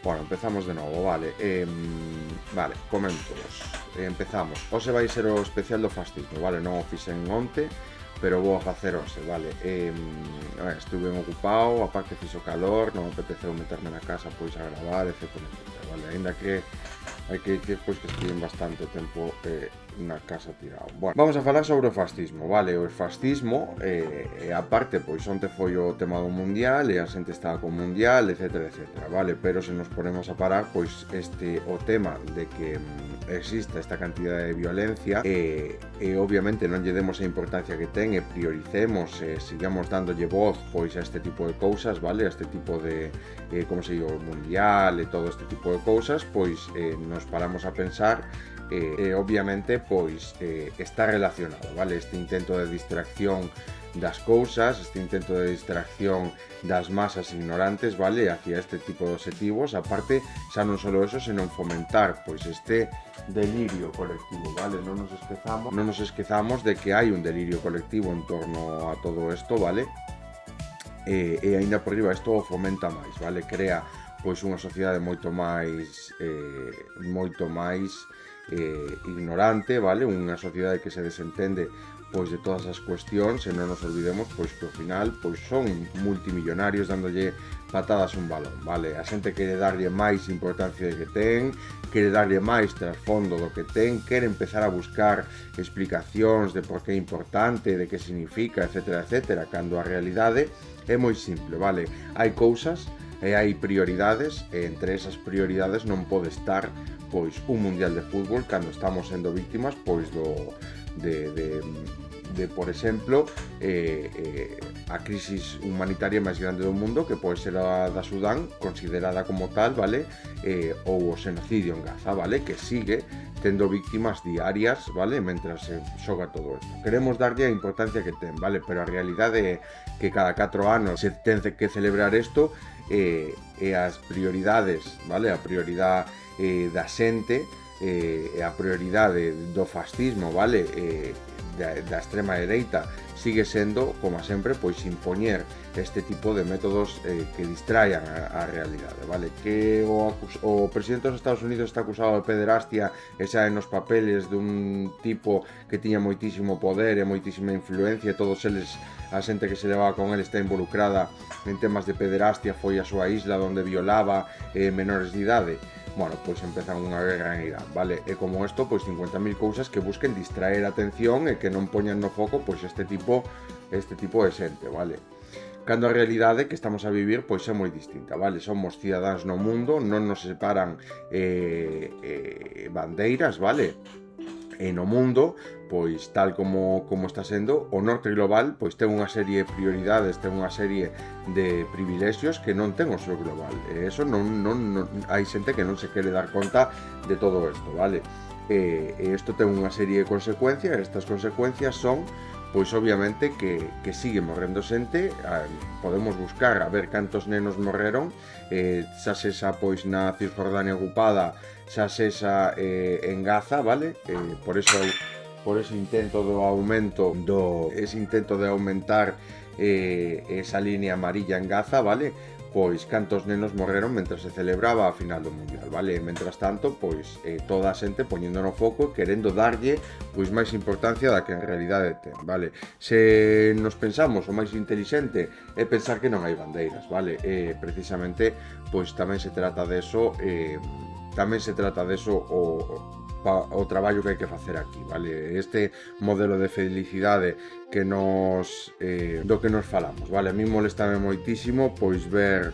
Bueno, empezamos de novo, vale. Vale, coméntonos. Empezamos. Hoxe vai ser o especial do fascismo, vale? Non o fixen onte, pero vou a facer hoxe, vale? Estuve ocupado, aparte fixo calor, non me apeteceu meterme na casa pois a gravar, etc, vale? Ainda que hai que dicir pois que estiven bastante tempo na casa tirado. Bueno, vamos a falar sobre o fascismo, vale? O fascismo, aparte, pois onte foi o tema do mundial e a xente estaba co mundial, etc, vale? Pero se nos ponemos a parar, pois o tema de que exista esta cantidad de violencia e obviamente non lle demos a importancia que ten e prioricemos e sigamos dándolle voz pois a este tipo de cousas, vale? A este tipo de, como se digo, mundial e todo este tipo de cousas, pois nos paramos a pensar obviamente pois está relacionado, vale? Este intento de distracción das cousas, este intento de distracción das masas ignorantes, vale? Hacia este tipo de objetivos, aparte, xa non só eso, senón fomentar pois este delirio colectivo, vale? Non nos esquezamos de que hai un delirio colectivo en torno a todo isto, vale? E aínda por riba isto o fomenta máis, vale? Crea pois unha sociedade moito máis ignorante, vale? Unha sociedade que se desentende pois de todas as cuestións e non nos olvidemos pois que ao final pois son multimillonarios dándolle patadas a un balón, vale? A xente quere darlle máis importancia do que ten, quere darlle máis trasfondo do que ten, quere empezar a buscar explicacións de por que é importante, de que significa, etc, cando a realidade é moi simple, vale? Hai cousas e hai prioridades e entre esas prioridades non pode estar pois un mundial de fútbol cando estamos sendo víctimas pois de por exemplo a crisis humanitaria máis grande do mundo, que pode ser a da Sudán, considerada como tal, vale? Ou o xenocidio en Gaza, vale? Que sigue tendo víctimas diarias, vale? Mentras se xoga todo isto. Queremos darlle a importancia que ten, vale? Pero a realidade é que cada 4 anos se ten que celebrar isto e as prioridades, vale? A prioridade da xente e a prioridade do fascismo, vale? Da extrema dereita sigue sendo, como sempre, pois impoñer este tipo de métodos que distraian a realidade, vale? Que o presidente dos Estados Unidos está acusado de pederastia e xa nos papeles dun tipo que tiña moitísimo poder e moitísima influencia e todos eles, a xente que se levaba con ele está involucrada en temas de pederastia, foi a súa isla onde violaba menores de idade. Bueno, pois empezan unha guerra en Irán, vale? E como isto, pois 50.000 cousas que busquen distraer a atención e que non poñan no foco pois este tipo de xente, vale? Cando a realidade que estamos a vivir pois é moi distinta, vale? Somos cidadáns no mundo, non nos separan bandeiras, vale? E no mundo, pois tal como está sendo, o norte global pois ten unha serie de prioridades, ten unha serie de privilexios que non ten o sur global. E eso non hai xente que non se quere dar conta de todo isto, vale? E isto ten unha serie de consecuencias, e estas consecuencias son pois obviamente que sigue morrendo xente. Podemos buscar a ver cantos nenos morreron, xa sexa pois na Cisjordania ocupada, xa sexa en Gaza, vale? Por ese intento do aumento ese intento de aumentar esa línea amarilla en Gaza, vale? Pois cantos nenos morreron mentre se celebraba a final do mundial, vale? Mentras tanto, pois toda a xente poñendo no foco, querendo darlle pois máis importancia da que en realidade ten, vale? Se nos pensamos o máis intelixente é pensar que non hai bandeiras, vale? Precisamente, pois tamén se trata deso, o traballo que hai que facer aquí, vale? Este modelo de felicidade que do que nos falamos, vale? A mí molestame moitísimo pois ver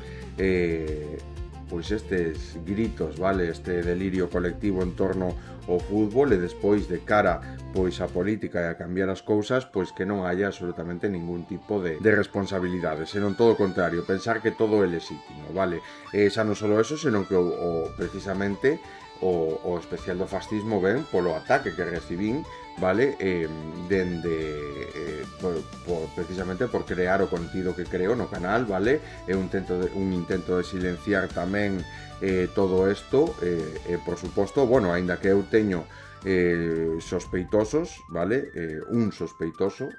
pois estes gritos, vale? Este delirio colectivo en torno ao fútbol e despois de cara pois a política e a cambiar as cousas, pois que non haya absolutamente ningún tipo de responsabilidade, senón todo o contrario, pensar que todo é lexítimo, vale? Xa non só eso, senón que precisamente o especial do fascismo ven polo ataque que recibín, vale? Precisamente por crear o contido que creo no canal, vale? É un intento de silenciar tamén todo isto, por suposto, bueno, aínda que eu teño sospeitosos, vale? Un sospeitoso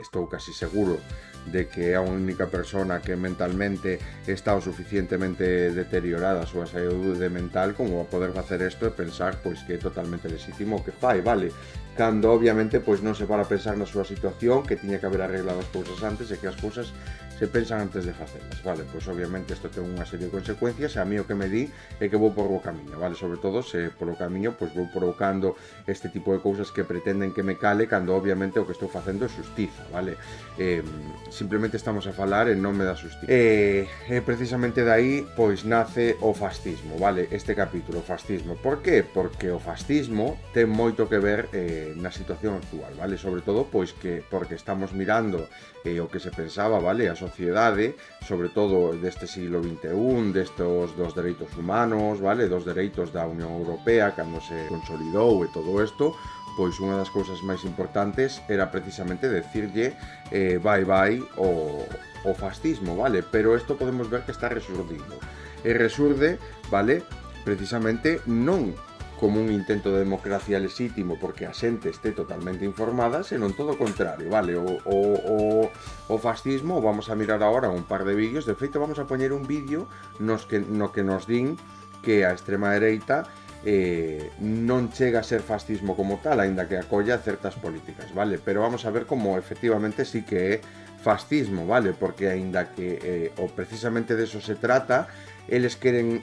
estou casi seguro de que é a única persona que mentalmente está o suficientemente deteriorada a súa saúde mental como a poder facer isto e pensar pois que é totalmente legítimo o que fai, vale? Cando obviamente pois non se para a pensar na súa situación, que tiña que haber arreglado as cousas antes e que as cousas se pensan antes de facelas, vale? Pois obviamente isto ten unha serie de consecuencias e a mí o que me di é que vou por o camiño, vale? Sobre todo se polo camiño pois vou provocando este tipo de cousas que pretenden que me cale cando obviamente o que estou facendo é xustiza, vale? Simplemente estamos a falar en nome da xustiza. Precisamente dai pois nace o fascismo, vale? Este capítulo, o fascismo. Por que? Porque o fascismo ten moito que ver na situación actual, vale? Sobre todo pois que porque estamos mirando o que se pensaba, vale? A sociedade, sobre todo deste siglo XXI, destos dos dereitos humanos, vale? Dos dereitos da Unión Europea, cando se consolidou e todo isto, pois unha das cousas máis importantes era precisamente decirlle bye o fascismo, vale? Pero isto podemos ver que está resurdindo. E resurde, vale? Precisamente non como un intento de democracia lexítimo porque a xente este totalmente informada, senón todo o contrario, vale? O fascismo, vamos a mirar agora un par de vídeos, de feito vamos a poñer un vídeo no que nos din que a extrema dereita non chega a ser fascismo como tal, aínda que acolla certas políticas, vale? Pero vamos a ver como efectivamente sí que é fascismo, vale? Porque aínda que precisamente de eso se trata, eles queren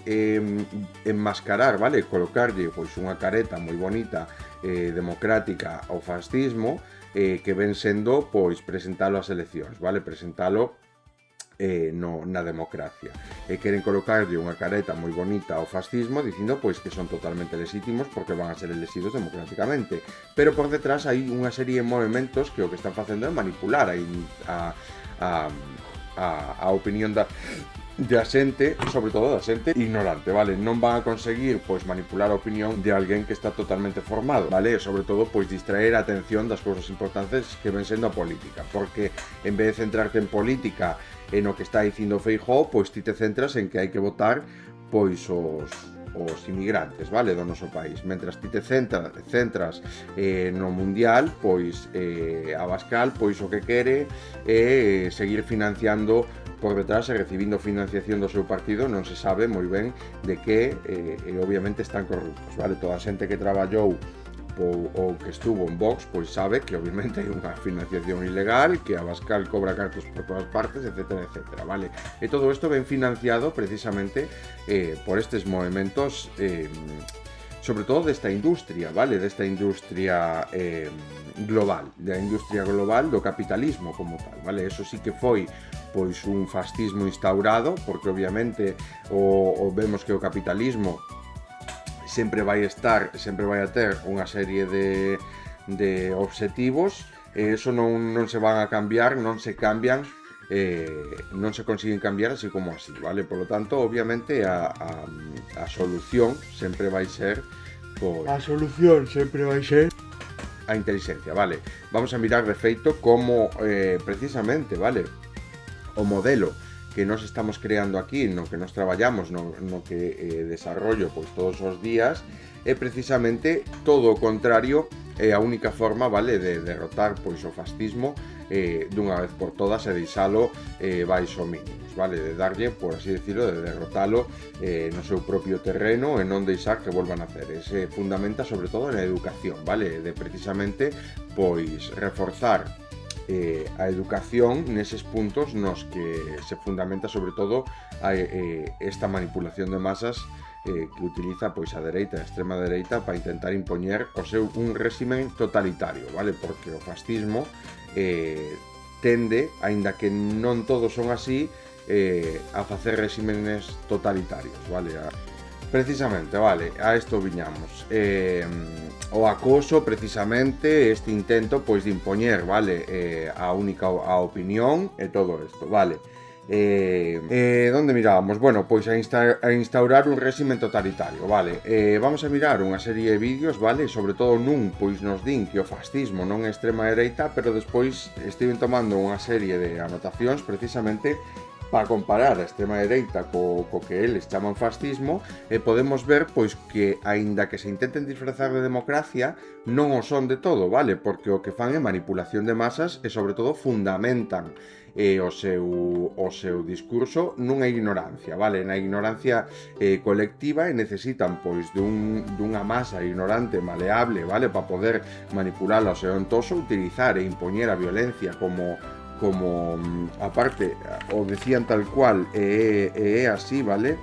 enmascarar, vale? Colocarlle pois unha careta moi bonita democrática ao fascismo que ven sendo pois presentalo ás eleccións, vale? Presentalo na democracia. Queren colocarlle unha careta moi bonita ao fascismo dicindo pois que son totalmente legítimos porque van a ser elegidos democráticamente, pero por detrás hai unha serie de movimentos que o que están facendo é manipular a opinión da xente, sobre todo da xente ignorante, vale? Non van a conseguir pois manipular a opinión de alguén que está totalmente formado, vale? E sobre todo pois distraer a atención das cousas importantes que ven sendo a política, porque en vez de centrarte en política e no que está dicindo Feijóo, pois ti te centras en que hai que votar pois os inmigrantes, vale, do noso país. Mentras ti te centras no mundial, pois Abascal, pois o que quere é seguir financiando por detrás e recibindo financiación do seu partido, non se sabe moi ben de que obviamente están corruptos, vale? Toda a xente que traballou ou que estuvo en Vox, pois sabe que obviamente hai unha financiación ilegal, que Abascal cobra cartos por todas partes, etcétera, etcétera, vale? E todo isto ben financiado precisamente por estes movimentos sobre todo desta industria, vale? Desta industria global, da industria global do capitalismo como tal, vale? Eso sí que foi pois un fascismo instaurado, porque obviamente vemos que o capitalismo sempre vai a ter unha serie de obxectivos, e eso non se van a cambiar, non se cambian, non se consiguen cambiar así como así, vale? Por lo tanto, obviamente a solución sempre vai ser a inteligencia, vale? Vamos a mirar de feito como precisamente, vale? O modelo que nos estamos creando aquí, no que nos traballamos, no que desarrollo pois todos os días, é precisamente todo o contrario, é a única forma, vale, de derrotar pois o fascismo dunha vez por todas e deixalo baixo mínimos, vale, de darlle, por así decirlo, de derrotalo no seu propio terreno e non deixar que volvan a hacer. Se fundamenta sobre todo na educación, vale, de precisamente pois reforzar a educación neses puntos nos que se fundamenta sobre todo esta manipulación de masas que utiliza pois a dereita, a extrema dereita, para intentar impoñer un réximen totalitario, vale? Porque o fascismo tende, aínda que non todos son así, a facer réximenes totalitarios, vale? Precisamente, vale, a isto viñamos. O acoso, precisamente, este intento pois de impoñer, vale, a opinión e todo isto, vale. Donde mirábamos? Bueno, pois a instaurar un réximen totalitario, vale. Vamos a mirar unha serie de vídeos, vale, sobre todo nun, pois nos din que o fascismo non é extrema dereita, pero despois estiven tomando unha serie de anotacións precisamente Para comparar a extrema dereita co que eles chaman fascismo, podemos ver pois que, aínda que se intenten disfrazar de democracia, non o son de todo, vale? Porque o que fan é manipulación de masas e, sobre todo, fundamentan o seu discurso nunha ignorancia, vale? Na ignorancia colectiva, e necesitan pois dunha masa ignorante maleable, vale? Para poder manipular ao seu entorno, utilizar e impoñer a violencia como aparte o decían tal cual é así, vale?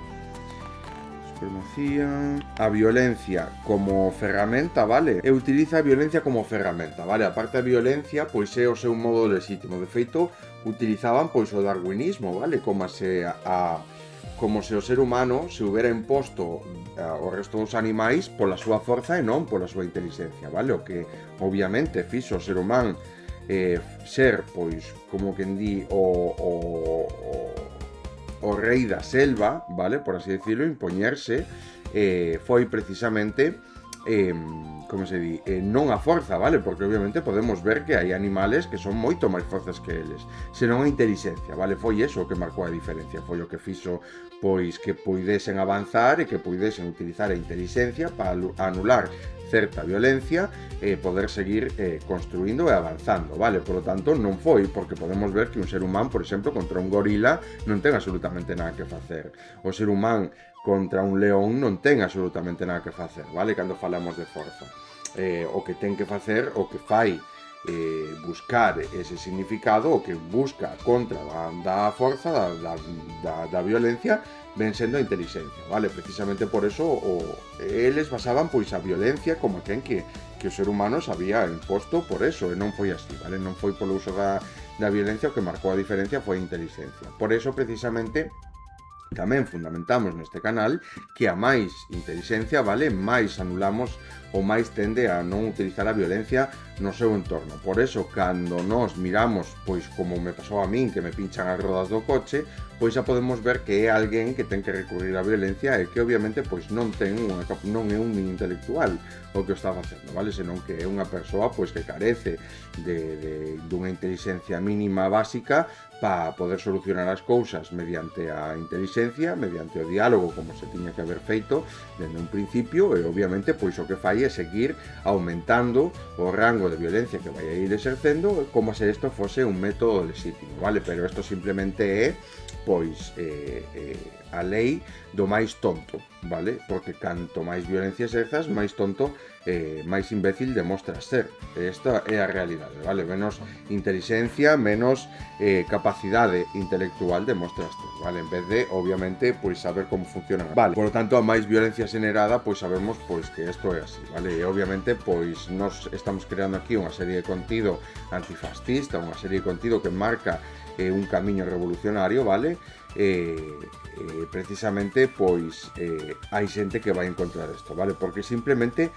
Supremacía, a violencia como ferramenta, vale? E utiliza a violencia como ferramenta, vale? Aparte a violencia, pois é o seu modo legítimo. De feito, utilizaban pois o darwinismo, vale? Como se o ser humano se hubiera imposto ao resto dos animais pola súa forza e non pola súa inteligencia, vale? O que obviamente fixo o ser humano ser, pois, como quen di, o rei da selva, vale, por así decirlo, impoñerse, foi precisamente, como se di, non a forza, vale, porque obviamente podemos ver que hai animales que son moito máis forzas que eles, senón a inteligencia, vale, foi eso o que marcou a diferencia, foi o que fixo, pois, que puidesen avanzar e que puidesen utilizar a inteligencia para anular certa violencia e poder seguir construindo e avanzando, vale? Por lo tanto, non foi, porque podemos ver que un ser humano, por exemplo, contra un gorila non ten absolutamente nada que facer. O ser humano contra un león non ten absolutamente nada que facer, vale? Cando falamos de forza. O que ten que facer, o que fai buscar ese significado, o que busca contra da forza, da violencia, ven sendo a inteligencia, vale? Precisamente por eso eles basaban pois a violencia como quen que o ser humano se había imposto por eso, e non foi así, vale? Non foi polo uso da violencia, o que marcou a diferencia foi a inteligencia. Por eso, precisamente, tamén fundamentamos neste canal que a máis inteligencia, vale, máis anulamos ou máis tende a non utilizar a violencia no seu entorno. Por eso, cando nos miramos, pois como me pasou a min, que me pinchan as rodas do coche, pois xa podemos ver que é alguén que ten que recurrir á violencia e que obviamente pois non é un intelectual o que o está facendo, vale? Senón que é unha persoa pois que carece dunha inteligencia mínima básica para poder solucionar as cousas mediante a inteligencia, mediante o diálogo como se tiña que haber feito dende un principio, e obviamente pois o que fai é seguir aumentando o rango de violencia que vai a ir exercendo como se isto fose un método legítimo, vale? Pero isto simplemente é pois a lei do máis tonto, vale? Porque canto máis violencia exerzas, máis tonto, máis imbécil demostras ser. Esta é a realidade, vale? Menos inteligencia, menos capacidade intelectual demostras ter, vale? En vez de, obviamente, pois saber como funciona. Vale, por lo tanto, a máis violencia xenerada, pois sabemos pois que isto é así, vale? E obviamente, pois nos estamos creando aquí unha serie de contido antifascista, unha serie de contido que marca un camiño revolucionario, vale? Precisamente pois hai xente que vai encontrar isto, vale? Porque simplemente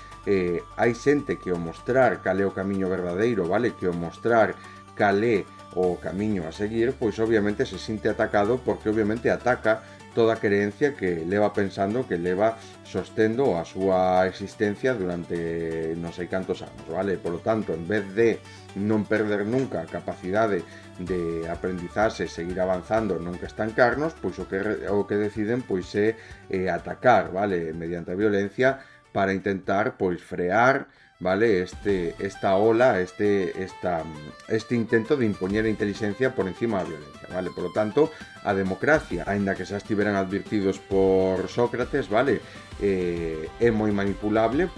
hai xente que o mostrar cal é o camiño verdadeiro, vale? Que o mostrar cal é o camiño a seguir, pois obviamente se sinte atacado, porque obviamente ataca toda a creencia que leva pensando, que leva sostendo a súa existencia durante non sei cantos anos, vale? Por lo tanto, en vez de non perder nunca a capacidade de aprendizarse, seguir avanzando, nunca estancarnos, pois o que deciden pois é atacar, vale? Mediante a violencia para intentar pois frear, vale, esta ola, este intento de impoñer a inteligencia por encima da violencia, vale? Por lo tanto, a democracia, aínda que xa estiveran advertidos por Sócrates, vale, é moi manipulable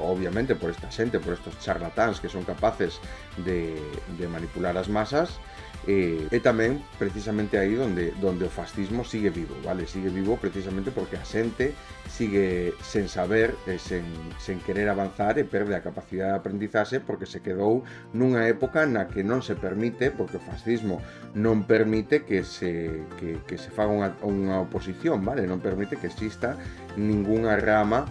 obviamente por esta xente, por estos charlatáns que son capaces de manipular as masas. E tamén precisamente aí onde o fascismo sigue vivo, vale? Sigue vivo precisamente porque a xente sigue sen saber, sen querer avanzar, e perde a capacidade de aprendizaxe porque se quedou nunha época na que non se permite, porque o fascismo non permite que se faga unha oposición, vale? Non permite que exista ningunha rama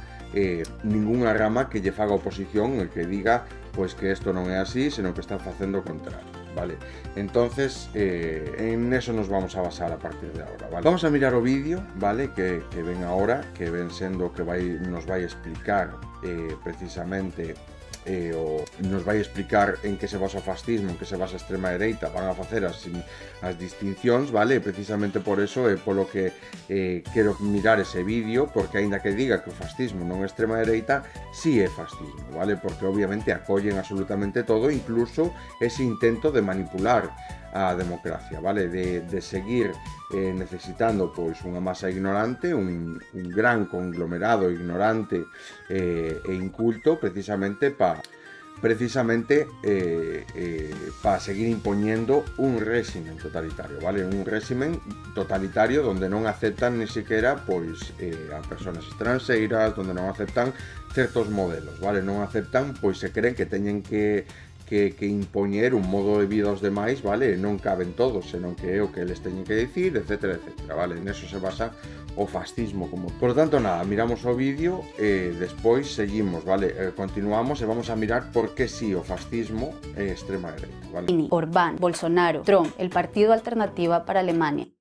que lle faga oposición e que diga pois que isto non é así, senón que están facendo o contrario, vale? Entonces, en eso nos vamos a basar a partir de ahora, vale? Vamos a mirar o vídeo, vale? Que ven ahora, que ven sendo que nos vai explicar precisamente o nos vai explicar en que se basa o fascismo, en que se basa a extrema dereita, van a facer as distincións, vale? Precisamente por eso é polo que quero mirar ese vídeo, porque aínda que diga que o fascismo non é extrema dereita, sí é fascismo, vale? Porque obviamente acollen absolutamente todo, incluso ese intento de manipular a democracia, vale? De seguir necesitando pois unha masa ignorante, un gran conglomerado ignorante e inculto, precisamente para seguir imponiendo un régimen totalitario, vale? Un régimen totalitario donde non aceptan ni siquiera pois a persoas estranxeiras, donde non aceptan certos modelos, vale? Non aceptan, pois se creen que teñen que impoñer un modo de vida aos demais, vale? Non caben todos, senón que é o que eles teñen que dicir, etcétera, etcétera, vale? Neso se basa o fascismo como. Por tanto, nada, miramos o vídeo e despois seguimos, vale? Continuamos e vamos a mirar por que sí o fascismo é extrema dereita, vale? Orbán, Bolsonaro, Trump, el Partido Alternativa para Alemania.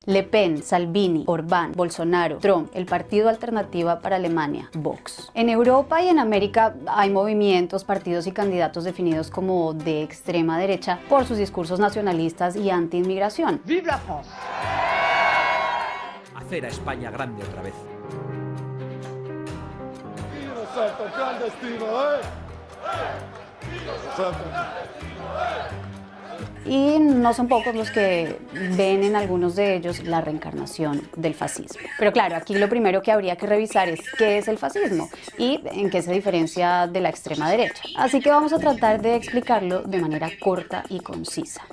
Le Pen, Salvini, Orbán, Bolsonaro, Trump, el Partido Alternativa para Alemania, Vox. En Europa y en América hay movimientos, partidos y candidatos definidos como de extrema derecha por sus discursos nacionalistas y anti-inmigración. ¡Vive la France! Hacer a España grande otra vez. Y no son pocos los que ven en algunos de ellos la reencarnación del fascismo. Pero claro, aquí lo primero que habría que revisar es qué es el fascismo y en qué se diferencia de la extrema derecha. Así que vamos a tratar de explicarlo de manera corta y concisa.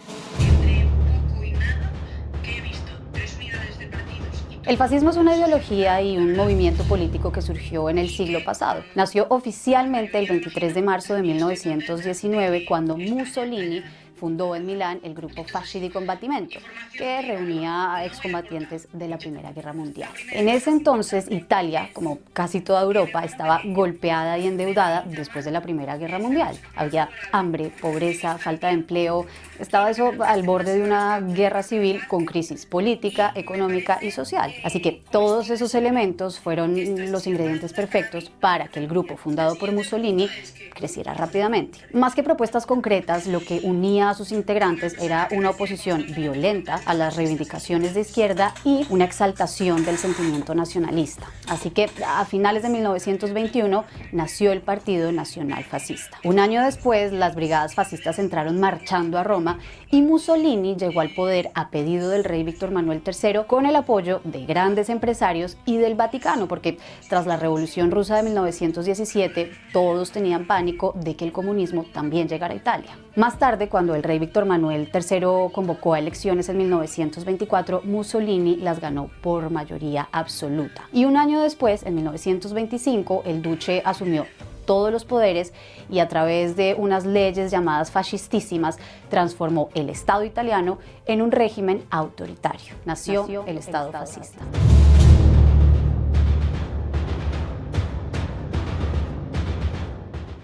El fascismo es una ideología y un movimiento político que surgió en el siglo pasado. Nació oficialmente el 23 de marzo de 1919 cuando Mussolini fundó en Milán el grupo Fasci di Combattimento, que reunía a excombatientes de la Primera Guerra Mundial. En ese entonces, Italia, como casi toda Europa, estaba golpeada y endeudada después de la Primera Guerra Mundial. Había hambre, pobreza, falta de empleo, estaba eso al borde de una guerra civil con crisis política, económica y social. Así que todos esos elementos fueron los ingredientes perfectos para que el grupo fundado por Mussolini creciera rápidamente. Más que propuestas concretas, lo que unía a sus integrantes era una oposición violenta a las reivindicaciones de izquierda y una exaltación del sentimiento nacionalista. Así que a finales de 1921 nació el Partido Nacional Fascista. Un año después, las brigadas fascistas entraron marchando a Roma y Mussolini llegó al poder a pedido del rey Víctor Manuel III con el apoyo de grandes empresarios y del Vaticano, porque tras la Revolución Rusa de 1917 todos tenían pánico de que el comunismo también llegara a Italia. Más tarde, cuando el rey Víctor Manuel III convocó a elecciones en 1924, Mussolini las ganó por mayoría absoluta. Y un año después, en 1925, el duce asumió todos los poderes y a través de unas leyes llamadas fascistísimas transformó el Estado italiano en un régimen autoritario. Nació el Estado fascista.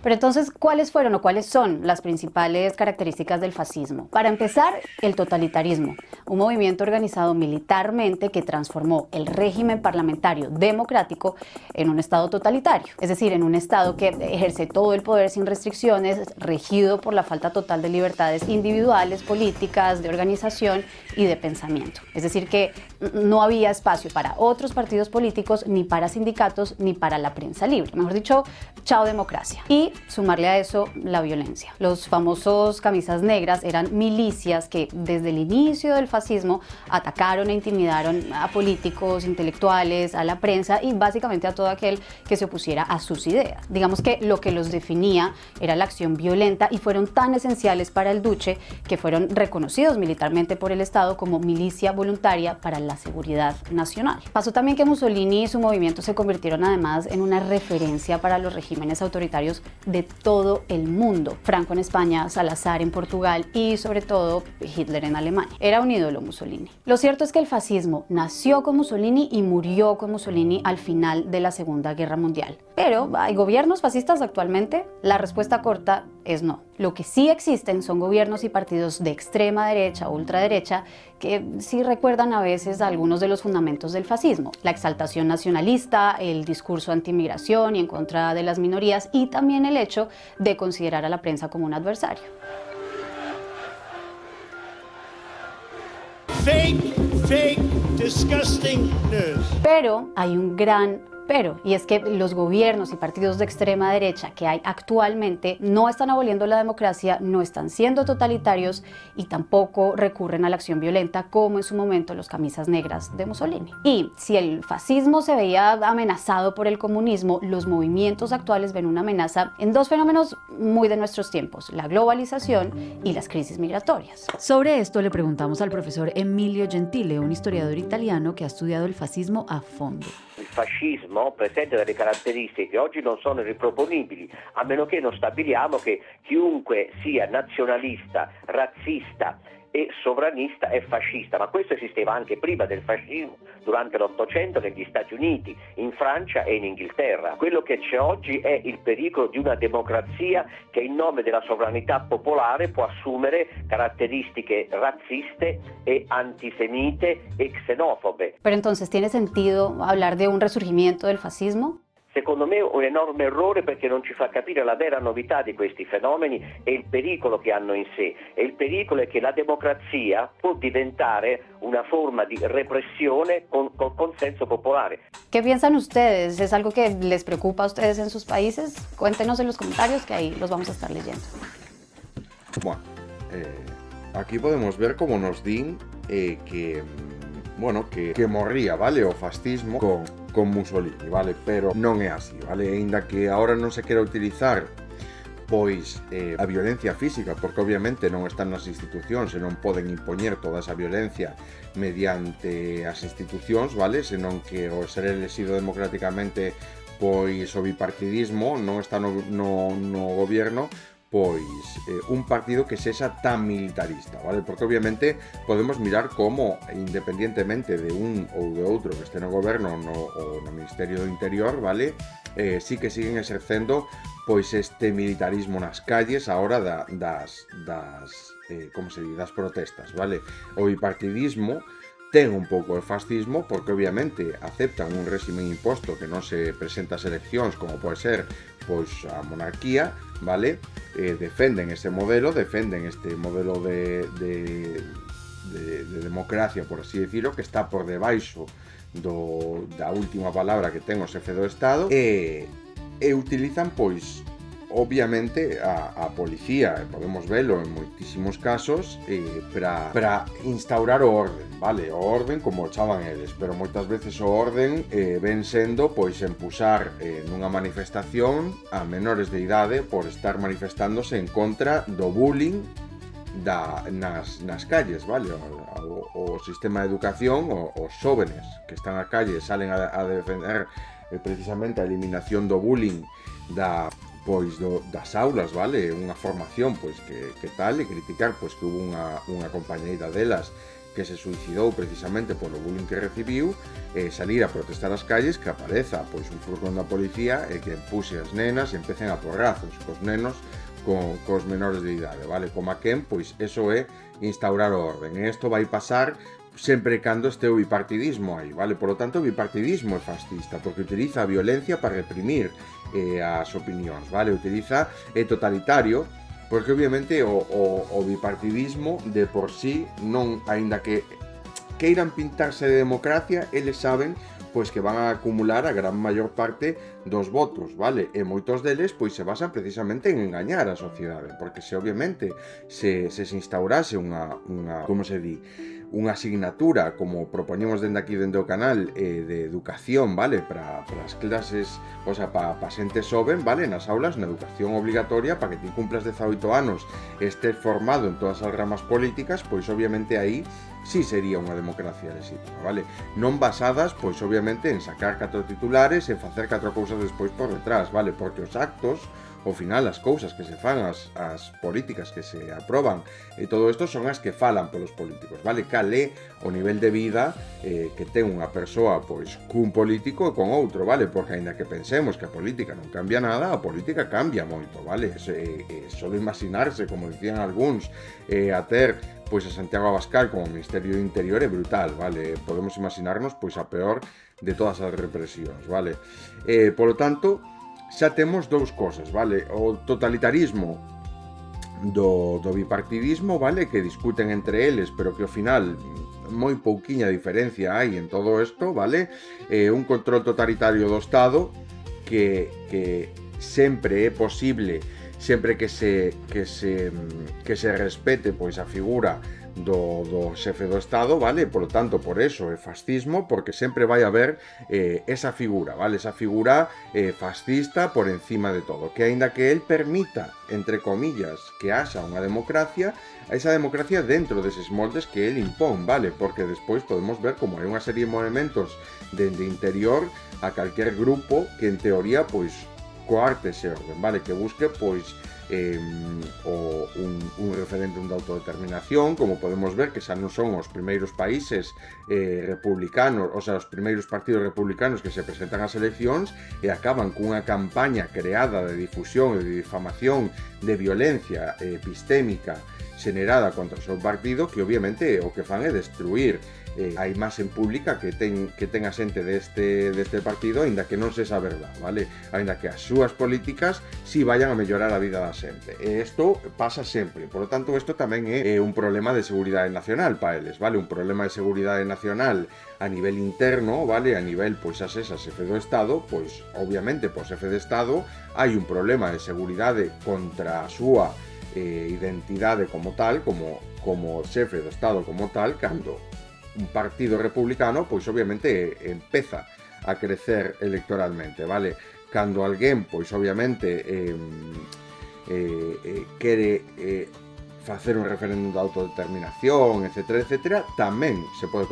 Pero entonces, ¿cuáles fueron o cuáles son las principales características del fascismo? Para empezar, el totalitarismo, un movimiento organizado militarmente que transformó el régimen parlamentario democrático en un estado totalitario, es decir, en un estado que ejerce todo el poder sin restricciones, regido por la falta total de libertades individuales, políticas, de organización y de pensamiento. Es decir, que no había espacio para otros partidos políticos, ni para sindicatos, ni para la prensa libre. Mejor dicho, chao democracia. Y sumarle a eso la violencia. Los famosos camisas negras eran milicias que desde el inicio del fascismo atacaron e intimidaron a políticos, intelectuales, a la prensa y básicamente a todo aquel que se opusiera a sus ideas. Digamos que lo que los definía era la acción violenta y fueron tan esenciales para el duce que fueron reconocidos militarmente por el Estado como milicia voluntaria para la seguridad nacional. Pasó también que Mussolini y su movimiento se convirtieron además en una referencia para los regímenes autoritarios de todo el mundo. Franco en España, Salazar en Portugal y sobre todo Hitler en Alemania. Era un ídolo Mussolini. Lo cierto es que el fascismo nació con Mussolini y murió con Mussolini al final de la Segunda Guerra Mundial. Pero, ¿hay gobiernos fascistas actualmente? La respuesta corta es no. Lo que sí existen son gobiernos y partidos de extrema derecha o ultraderecha que sí recuerdan a veces algunos de los fundamentos del fascismo. La exaltación nacionalista, el discurso antimigración y en contra de las minorías y también el hecho de considerar a la prensa como un adversario. Fake, disgusting news. Pero hay un gran pero, y es que los gobiernos y partidos de extrema derecha que hay actualmente no están aboliendo la democracia, no están siendo totalitarios y tampoco recurren a la acción violenta como en su momento los camisas negras de Mussolini. Y si el fascismo se veía amenazado por el comunismo, los movimientos actuales ven una amenaza en dos fenómenos muy de nuestros tiempos, la globalización y las crisis migratorias. Sobre esto le preguntamos al profesor Emilio Gentile, un historiador italiano que ha estudiado el fascismo a fondo. Il fascismo presenta delle caratteristiche che oggi non sono riproponibili, a meno che non stabiliamo che chiunque sia nazionalista, razzista e sovranista è fascista, ma questo esisteva anche prima del fascismo, durante l'Ottocento negli Stati Uniti, in Francia e in Inghilterra. Quello che c'è oggi è il pericolo di una democrazia che in nome della sovranità popolare può assumere caratteristiche razziste e antisemite e xenofobe. Pero entonces, ¿tiene sentido hablar de un resurgimiento del fascismo? Secondo me è un enorme errore perché non ci fa capire la vera novità di questi fenomeni e il pericolo che hanno in sé. E il pericolo è che la democrazia può diventare una forma di repressione con consenso popolare. ¿Qué piensan ustedes? ¿Es algo que les preocupa a ustedes en sus países? Cuéntenos en los comentarios que ahí los vamos a estar leyendo. Bueno, aquí podemos ver como nos din que morría, vale, o fascismo con Mussolini, vale, pero non é así, vale, aínda que agora non se quera utilizar pois a violencia física, porque obviamente non están nas institucións e non poden impoñer toda esa violencia mediante as institucións, vale, senón que o ser elexido democráticamente pois o bipartidismo non está no goberno, pois un partido que sexa tan militarista, vale? Porque obviamente podemos mirar como, independientemente de un ou de outro que este no goberno ou no Ministerio do Interior, vale? Sí que siguen exercendo pois este militarismo nas calles a hora das protestas, vale? O bipartidismo ten un pouco de fascismo porque obviamente aceptan un régimen imposto que non se presenta a eleccións como pode ser pois a monarquía, vale? Defenden ese modelo, defenden este modelo de democracia, por así decirlo, que está por debaixo da última palabra que ten o xefe do Estado e utilizan pois obviamente a policía, podemos velo en moitísimos casos, para instaurar o orden, vale? O orden como chaman eles, pero moitas veces o orden ven sendo pois empuxar nunha manifestación a menores de idade por estar manifestándose en contra do bullying nas calles, vale? O sistema de educación, os xóvenes que están na calle salen a defender precisamente a eliminación do bullying das aulas, vale? Unha formación pois que tal, e criticar pois que hubo unha compañeira delas que se suicidou precisamente polo bullying que recibiu, salir a protestar as calles, que apareza pois un furgón da policía e que empuxe as nenas e empecen a porrazos cos nenos cos menores de idade, vale? Como a quen, pois eso é instaurar o orden, e isto vai pasar sempre cando este o bipartidismo aí, vale? Por lo tanto, o bipartidismo é fascista porque utiliza a violencia para reprimir as opinións, vale? Utiliza totalitario porque obviamente o bipartidismo de por sí non, aínda que queiran pintarse de democracia, eles saben pois que van a acumular a gran maior parte dos votos, vale? E moitos deles pois se basan precisamente en engañar a sociedade, porque se obviamente se instaurase unha como se di, unha asignatura, como propoñemos dende aquí dende o canal, de educación, vale? Para as clases, o sea, para xente xoven, vale? Nas aulas, na educación obligatoria, para que ti cumplas 18 anos e estés formado en todas as ramas políticas, pois obviamente aí sí sería unha democracia legítima, vale? Non basadas, pois obviamente, en sacar 4 titulares e facer 4 cousas despois por detrás, vale? Porque os actos, ao final as cousas que se fan, as políticas que se aproban e todo isto son as que falan polos políticos, vale? Cal é o nivel de vida que ten unha persoa pois cun político e con outro, vale? Porque aínda que pensemos que a política non cambia nada, a política cambia moito, vale? Solo imaginarse, como dicían algúns, a ter pois a Santiago Abascal como Ministerio do Interior é brutal, vale? Podemos imaginarnos pois a peor de todas as represións, vale? Polo tanto, xa temos dous cosas, vale? O totalitarismo do bipartidismo, vale? Que discuten entre eles, pero que ao final moi pouquiña diferencia hai en todo isto, vale? Un control totalitario do Estado que sempre é posible, sempre que se respete pois a figura do xefe do Estado, vale? Por lo tanto, por eso é fascismo, porque sempre vai haber esa figura, vale? Esa figura fascista por encima de todo, que aínda que él permita, entre comillas, que haxa unha democracia, esa democracia dentro deses moldes que él impón, vale? Porque despois podemos ver como hai unha serie de movimentos dende interior a calquer grupo que en teoría pois coarte ese orden, vale? Que busque pois un referéndum de autodeterminación, como podemos ver que xa non son os primeiros países republicanos, o sea, os primeiros partidos republicanos que se presentan ás eleccións e acaban cunha campaña creada de difusión e de difamación, de violencia epistémica xenerada contra o seu partido, que obviamente o que fan é destruir a imaxe pública que ten a xente deste partido, aínda que non sexa verdad, vale? Aínda que as súas políticas si vayan a mellorar a vida da xente. E isto pasa sempre. Por lo tanto, isto tamén é un problema de seguridade nacional para eles, vale? Un problema de seguridade nacional a nivel interno, vale? A nivel, pois, a xefe do Estado, pois, obviamente, por xefe de Estado, hai un problema de seguridade contra a súa identidade como tal, como xefe do Estado como tal, cando un partido republicano, pois obviamente empeza a crecer electoralmente, vale? Cando alguén, pois obviamente quere facer un referéndum de autodeterminación, etcétera, etcétera, tamén se pode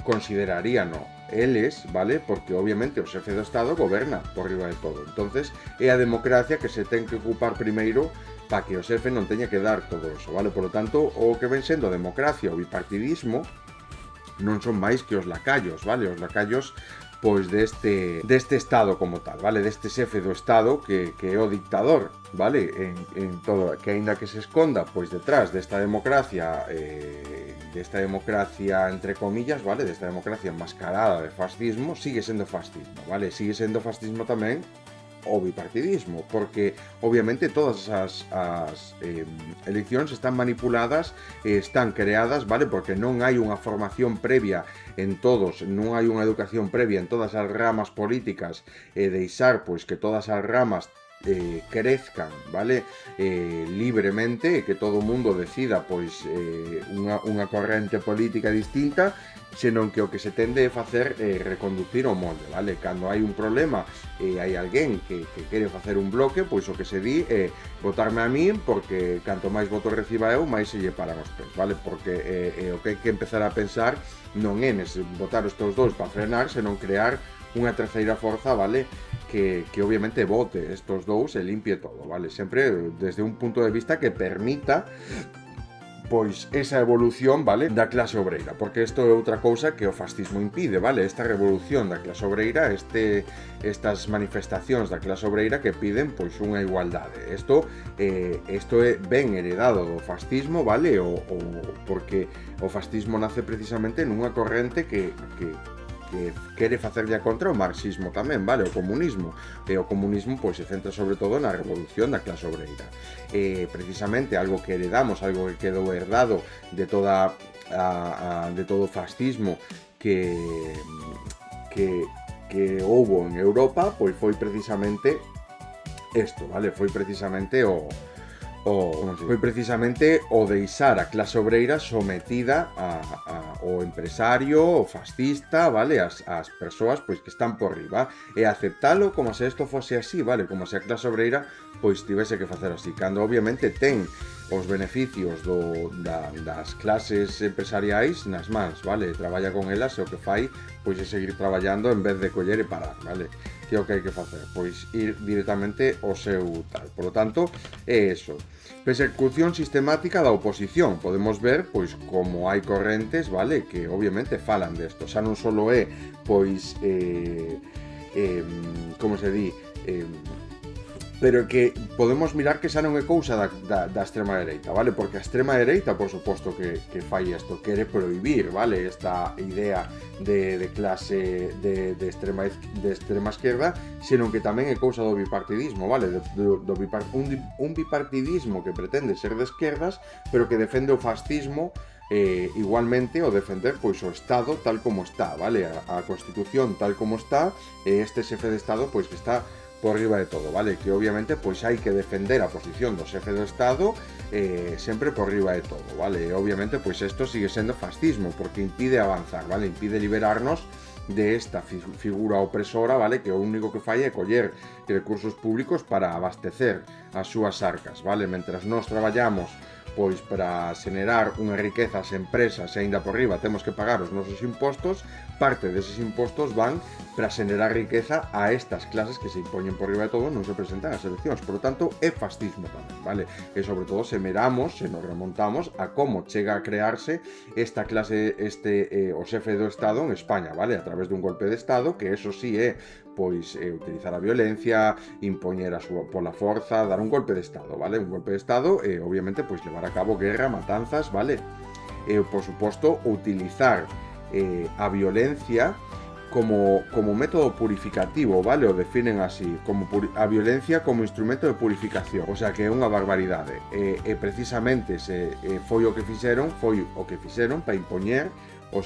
consideraríano eles, vale? Porque obviamente o xefe do Estado goberna por riba de todo. Entonces, é a democracia que se ten que ocupar primeiro para que o xefe non teña que dar todo eso, vale? Por lo tanto, o que ven sendo a democracia ou bipartidismo non son máis que os lacayos, vale? Os lacayos pois deste Estado como tal, vale? Deste xefe do Estado que é o dictador, vale? En todo, que aínda que se esconda pois detrás desta democracia entre comillas, vale? Desta democracia enmascarada de fascismo, sigue sendo fascismo, vale? Sigue sendo fascismo tamén o bipartidismo, porque obviamente todas as eleccións están manipuladas, están creadas, vale? Porque non hai unha formación previa en todos, non hai unha educación previa en todas as ramas políticas e deixar pois que todas as ramas crezcan, vale? Libremente, que todo o mundo decida pois unha corrente política distinta, senón que o que se tende é facer reconducir o molde, vale? Cando hai un problema e hai alguén que quere facer un bloque, pois o que se di é votarme a min, porque canto máis votos reciba eu, máis se lle paran os pés, vale? Porque o que hai que empezar a pensar non é nese votar estes dous para frenar, senón crear unha terceira forza, vale? Que obviamente vote estes dous e limpie todo, vale? Sempre desde un punto de vista que permita pois esa evolución, vale, da clase obreira, porque isto é outra cousa que o fascismo impide, vale? Esta revolución da clase obreira, estas manifestacións da clase obreira que piden pois unha igualdade. Isto é ben heredado do fascismo, vale? Porque o fascismo nace precisamente nunha corrente que quere facerlle contra o marxismo tamén, vale? O comunismo. E o comunismo pois se centra sobre todo na revolución da clase obreira. Precisamente algo que heredamos, algo que quedou herdado de todo o fascismo que houbo en Europa, pois foi precisamente isto, vale? Foi precisamente o deixar a clase obreira sometida ao empresario, o fascista, vale? As persoas pois que están por riba, e aceptalo como se isto fose así, vale? Como se a clase obreira pois tivese que facer así, cando obviamente ten os beneficios das clases empresariais nas mans, vale? Traballa con elas e o que fai pois é seguir traballando en vez de coller e parar, vale? que é o que hai que facer, pois ir directamente ao seu tal. Por lo tanto, é eso. Persecución sistemática da oposición. Podemos ver, pois, como hai correntes, vale, que obviamente falan desto. Xa non só é, pois, como se di, pero que podemos mirar que xa non é cousa da extrema dereita, vale? Porque a extrema dereita, por suposto, que fai isto, quere prohibir, vale? Esta idea de clase de extrema esquerda, senón que tamén é cousa do bipartidismo, vale? Un bipartidismo que pretende ser de esquerdas, pero que defende o fascismo igualmente o defender pois o Estado tal como está, vale? A Constitución tal como está, este xefe de Estado pois que está por riba de todo, vale? Que obviamente pois hai que defender a posición do xefe do Estado sempre por riba de todo, vale? E obviamente pois isto sigue sendo fascismo porque impide avanzar, vale? Impide liberarnos de esta figura opresora, vale? Que o único que fai é coller recursos públicos para abastecer as súas arcas, vale? Mentras nós traballamos pois para xenerar unha riqueza ás empresas e aínda por riba temos que pagar os nosos impostos, parte deses impostos van para xenerar riqueza a estas clases que se impoñen por riba de todo, non se presentan ás eleccións. Por lo tanto, é fascismo tamén, vale? E sobre todo se miramos, se nos remontamos a como chega a crearse esta clase, o xefe do Estado en España, vale? A través dun golpe de Estado, que eso sí é pois utilizar a violencia, impoñer a súa pola forza, dar un golpe de Estado, vale? Un golpe de Estado e obviamente pois levar a cabo guerra, matanzas, vale? E por suposto utilizar a violencia como método purificativo, vale? O definen así, como a violencia como instrumento de purificación, o sea que é unha barbaridade. E precisamente foi o que fixeron para impoñer o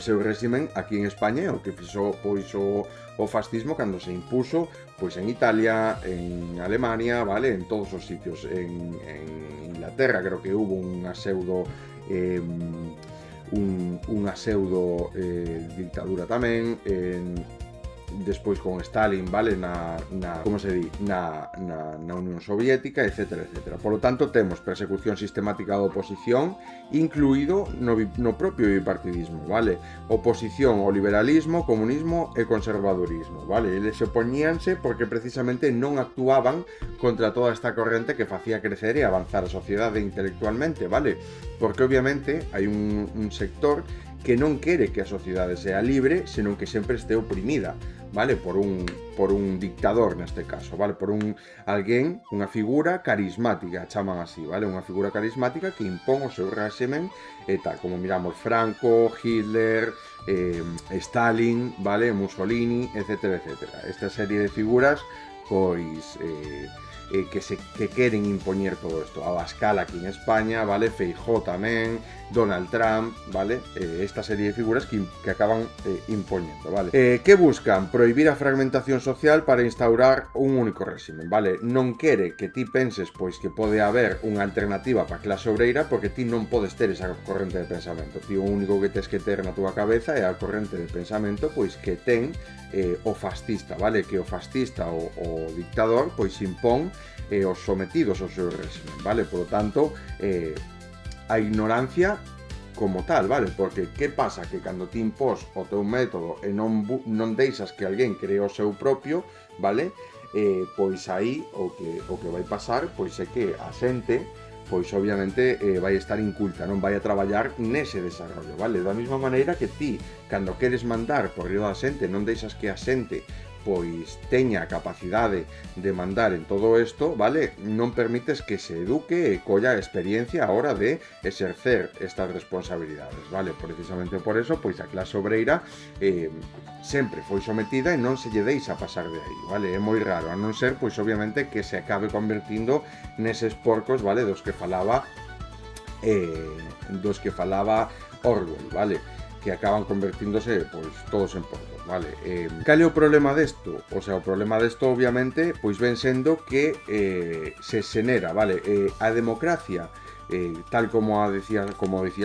seu réximen aquí en España, o que fixo pois o fascismo cando se impuso pois en Italia, en Alemania, vale, en todos os sitios, en Inglaterra creo que hubo unha pseudo dictadura tamén, despois con Stalin, vale, na Unión Soviética, etcétera, etcétera. Por lo tanto, temos persecución sistemática da oposición, incluído no propio bipartidismo, vale? Oposición ao liberalismo, comunismo e conservadurismo, vale? Eles opoñíanse porque precisamente non actuaban contra toda esta corrente que facía crecer e avanzar a sociedade intelectualmente, vale? Porque obviamente hai un sector que non quere que a sociedade sea libre, senón que sempre este oprimida, vale? Por un dictador neste caso, vale? Por alguén, unha figura carismática, chaman así, vale? Unha figura carismática que impón o seu réximen e tal, como miramos Franco, Hitler, Stalin, vale? Mussolini, etcétera, etcétera. Esta serie de figuras, pois que queren impoñer todo isto. Abascal aquí en España, vale? Feijóo tamén, Donald Trump, vale? Esta serie de figuras que acaban impoñendo, vale? Que buscan? Prohibir a fragmentación social para instaurar un único réximen, vale? Non quere que ti penses pois que pode haber unha alternativa para a clase obreira porque ti non podes ter esa corrente de pensamento. Ti o único que tes que ter na túa cabeza é a corrente de pensamento pois que ten o fascista, vale? Que o fascista, o dictador, pois impón os sometidos ao seu réximen, vale? Por lo tanto, a ignorancia como tal, vale? Porque que pasa? Que cando ti impós o teu método e non deixas que alguén cree o seu propio, vale? Pois aí o que vai pasar pois é que a xente pois obviamente vai estar inculta, non vai a traballar nese desarrollo, vale? Da mesma maneira que ti, cando queres mandar por riba da xente, non deixas que a xente pois teña a capacidade de mandar en todo isto, vale? Non permites que se eduque e colla a experiencia a hora de exercer estas responsabilidades, vale? Precisamente por eso, pois a clase obreira sempre foi sometida e non se lle deixa pasar de aí, vale? É moi raro, a non ser, pois obviamente, que se acabe convertindo neses porcos, vale? Dos que falaba Orwell, vale? Que acaban convertíndose, pois, todos en porcos, vale? Cal é o problema desto? O sea, o problema desto, obviamente, pois ven sendo que se xenera, vale? A democracia, tal como decía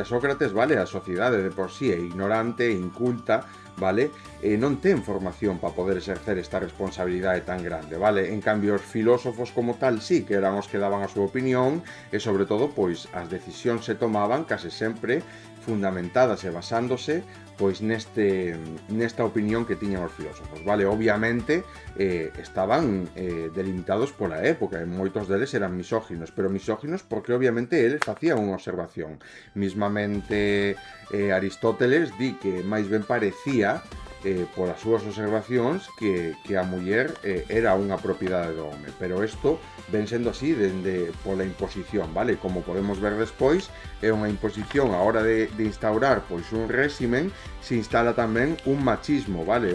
Sócrates, vale? A sociedade de por sí é ignorante e inculta, vale, non ten formación para poder exercer esta responsabilidade tan grande, vale? En cambio, os filósofos como tal sí que eran os que daban a súa opinión e, sobre todo, pois, as decisións se tomaban case sempre fundamentadas e basándose pois nesta opinión que tiñan os filósofos, vale? Obviamente estaban delimitados pola época e moitos deles eran misóginos, pero misóginos porque obviamente eles facían unha observación. Mismamente Aristóteles di que máis ben parecía polas súas observacións que a muller era unha propiedade do home, pero isto ven sendo así dende pola imposición, vale? Como podemos ver despois, é unha imposición a hora de instaurar pois un réximen, se instala tamén un machismo, vale?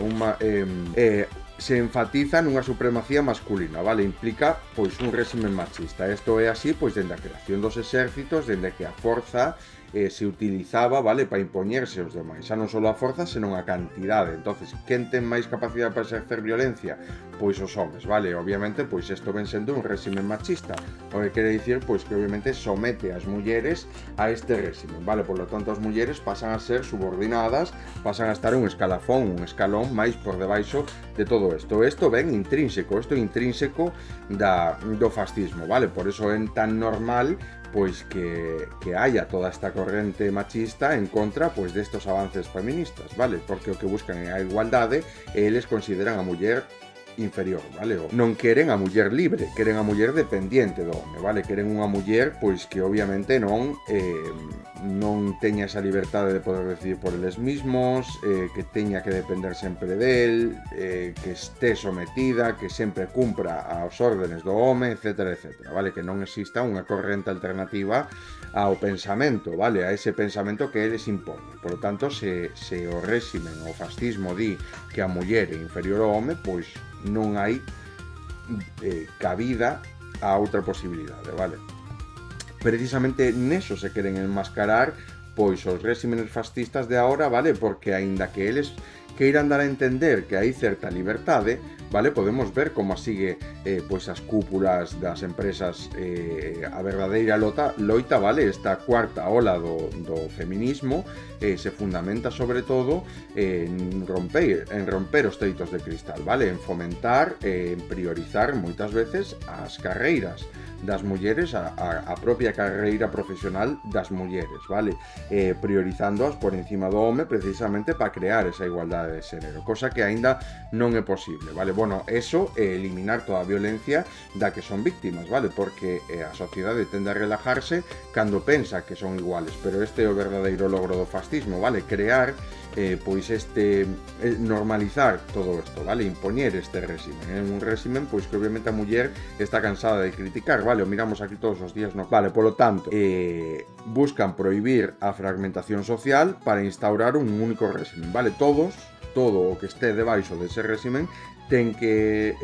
Se enfatiza nunha supremacía masculina, vale? Implica pois un réximen machista. Isto é así pois dende a creación dos exércitos, dende que a forza se utilizaba, vale, para impoñerse aos demais, xa non só a forza, senón a cantidade. Entonces, quen ten máis capacidade para exercer violencia? Pois os homes, vale? Obviamente, pois isto ven sendo un réximen machista, o que quere dicir, pois que obviamente somete as mulleres a este réximen, vale? Por lo tanto, as mulleres pasan a ser subordinadas, pasan a estar un escalafón, un escalón máis por debaixo de todo isto. Isto ven intrínseco, isto é intrínseco do fascismo, vale? Por eso é tan normal pois que haya toda esta corrente machista en contra pois destos avances feministas, vale? Porque o que buscan é a igualdade e eles consideran a muller inferior, vale? O non queren a muller libre, queren a muller dependiente do home, vale? Queren unha muller pois que obviamente non teña esa liberdade de poder decidir por eles mismos, que teña que depender sempre del, que este sometida, que sempre cumpra aos órdenes do home, etcétera, etcétera, vale? Que non exista unha corrente alternativa ao pensamento, vale? A ese pensamento que eles impoñen. Por lo tanto, se o réximen, o fascismo di que a muller é inferior ao home, pois non hai cabida a outra posibilidade, vale? Precisamente neso se queren enmascarar pois os réximenes fascistas de agora, vale? Porque aínda que eles queiran dar a entender que hai certa liberdade, vale? Podemos ver como sigue pois as cúpulas das empresas a verdadeira loita, vale? Esta cuarta ola do feminismo se fundamenta sobre todo en romper os teitos de cristal, vale? En fomentar, en priorizar moitas veces as carreiras das mulleres, a propia carreira profesional das mulleres, vale? Priorizándoas por encima do home precisamente para crear esa igualdade de xénero, cosa que aínda non é posible, vale? Bueno, eso é eliminar toda a violencia da que son víctimas, vale? Porque a sociedade tende a relajarse cando pensa que son iguales, pero este é o verdadeiro logro do fascismo, vale? Crear pois normalizar todo isto, vale? Impoñer este réximen, un réximen pois que obviamente a muller está cansada de criticar, vale? O miramos aquí todos os días, no? Vale, polo tanto, buscan prohibir a fragmentación social para instaurar un único réximen, vale? Todo o que este debaixo dese réximen ten que